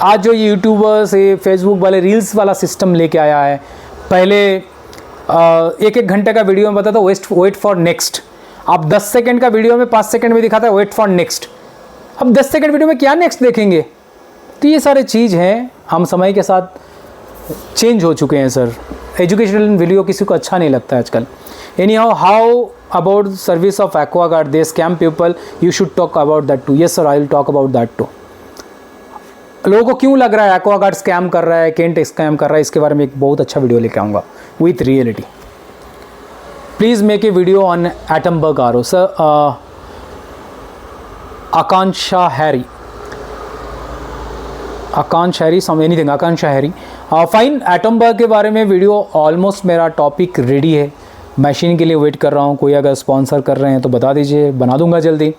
आज जो यूट्यूबर्स, ये फेसबुक वाले रील्स वाला सिस्टम लेके आया है। पहले 1-1 घंटे का वीडियो में बताता वेट फॉर नेक्स्ट, आप 10 सेकंड का वीडियो में 5 सेकंड में दिखाता है वेट फॉर नेक्स्ट। अब 10 सेकंड वीडियो में क्या नेक्स्ट देखेंगे? तो ये सारे चीज़ हैं, हम समय के साथ चेंज हो चुके हैं सर। एजुकेशनल वीडियो किसी को अच्छा नहीं लगता है आजकल। Any how about service of Aquaguard, they scam people, you should talk about that too. Yes sir, I will talk about that too. लोगों को क्यों लग रहा है एक्वागार्ड स्कैम कर रहा है, केंट स्कैम कर रहा है, इसके बारे में एक बहुत अच्छा वीडियो लेके आऊँगा with reality. Please make a video on Atomberg RO. Sir Akanksha Harry, Akanksha Harry fine. Atomberg के बारे में वीडियो ऑलमोस्ट मेरा टॉपिक रेडी है, मशीन के लिए वेट कर रहा हूँ। कोई अगर स्पॉन्सर कर रहे हैं तो बता दीजिए, बना दूंगा जल्दी,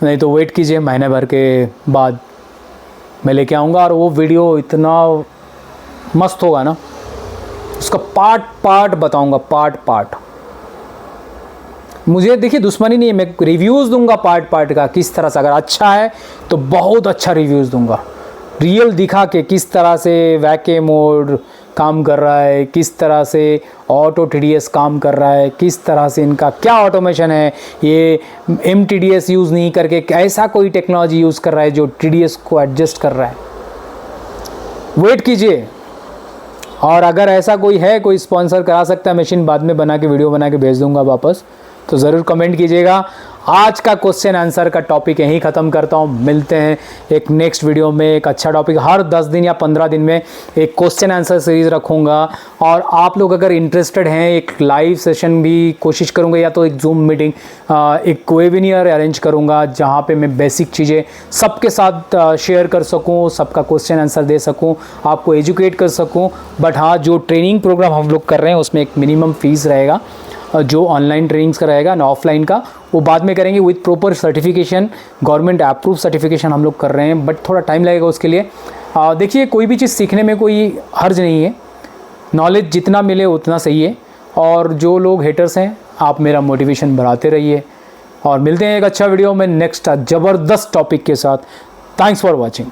नहीं तो वेट कीजिए, महीने भर के बाद मैं लेके आऊँगा। और वो वीडियो इतना मस्त होगा ना, उसका पार्ट पार्ट बताऊँगा, पार्ट पार्ट। मुझे देखिए दुश्मनी नहीं है, मैं रिव्यूज़ दूंगा पार्ट पार्ट का, किस तरह से, अगर अच्छा है तो बहुत अच्छा रिव्यूज़ दूंगा, रियल दिखा के किस तरह से वैक्यूम मोड काम कर रहा है, किस तरह से ऑटो TDS काम कर रहा है, किस तरह से इनका क्या ऑटोमेशन है, ये MTDS यूज़ नहीं करके ऐसा कोई टेक्नोलॉजी यूज़ कर रहा है जो TDS को एडजस्ट कर रहा है। वेट कीजिए, और अगर ऐसा कोई है, कोई स्पॉन्सर करा सकता है मशीन, बाद में बना के वीडियो बना के भेज दूंगा वापस, तो ज़रूर कमेंट कीजिएगा। आज का क्वेश्चन आंसर का टॉपिक यहीं ख़त्म करता हूँ। मिलते हैं एक नेक्स्ट वीडियो में, एक अच्छा टॉपिक। हर 10 दिन या 15 दिन में एक क्वेश्चन आंसर सीरीज़ रखूँगा। और आप लोग अगर इंटरेस्टेड हैं, एक लाइव सेशन भी कोशिश करूँगा, या तो एक जूम मीटिंग, एक वेबिनार अरेंज करूँगा, जहाँ पे मैं बेसिक चीज़ें सबके साथ शेयर कर सकूँ, सबका क्वेश्चन आंसर दे सकूँ, आपको एजुकेट कर सकूँ। बट हाँ, जो ट्रेनिंग प्रोग्राम हम लोग कर रहे हैं उसमें एक मिनिमम फ़ीस रहेगा, जो ऑनलाइन ट्रेनिंग्स का रहेगा ना, ऑफलाइन का वो बाद में करेंगे with proper certification, government approve certification हम लोग कर रहे हैं, बट थोड़ा टाइम लगेगा उसके लिए। देखिए कोई भी चीज़ सीखने में कोई हर्ज नहीं है, नॉलेज जितना मिले उतना सही है। और जो लोग हेटर्स हैं, आप मेरा मोटिवेशन बढ़ाते रहिए, और मिलते हैं एक अच्छा वीडियो में नेक्स्ट ज़बरदस्त टॉपिक के साथ। Thanks for watching.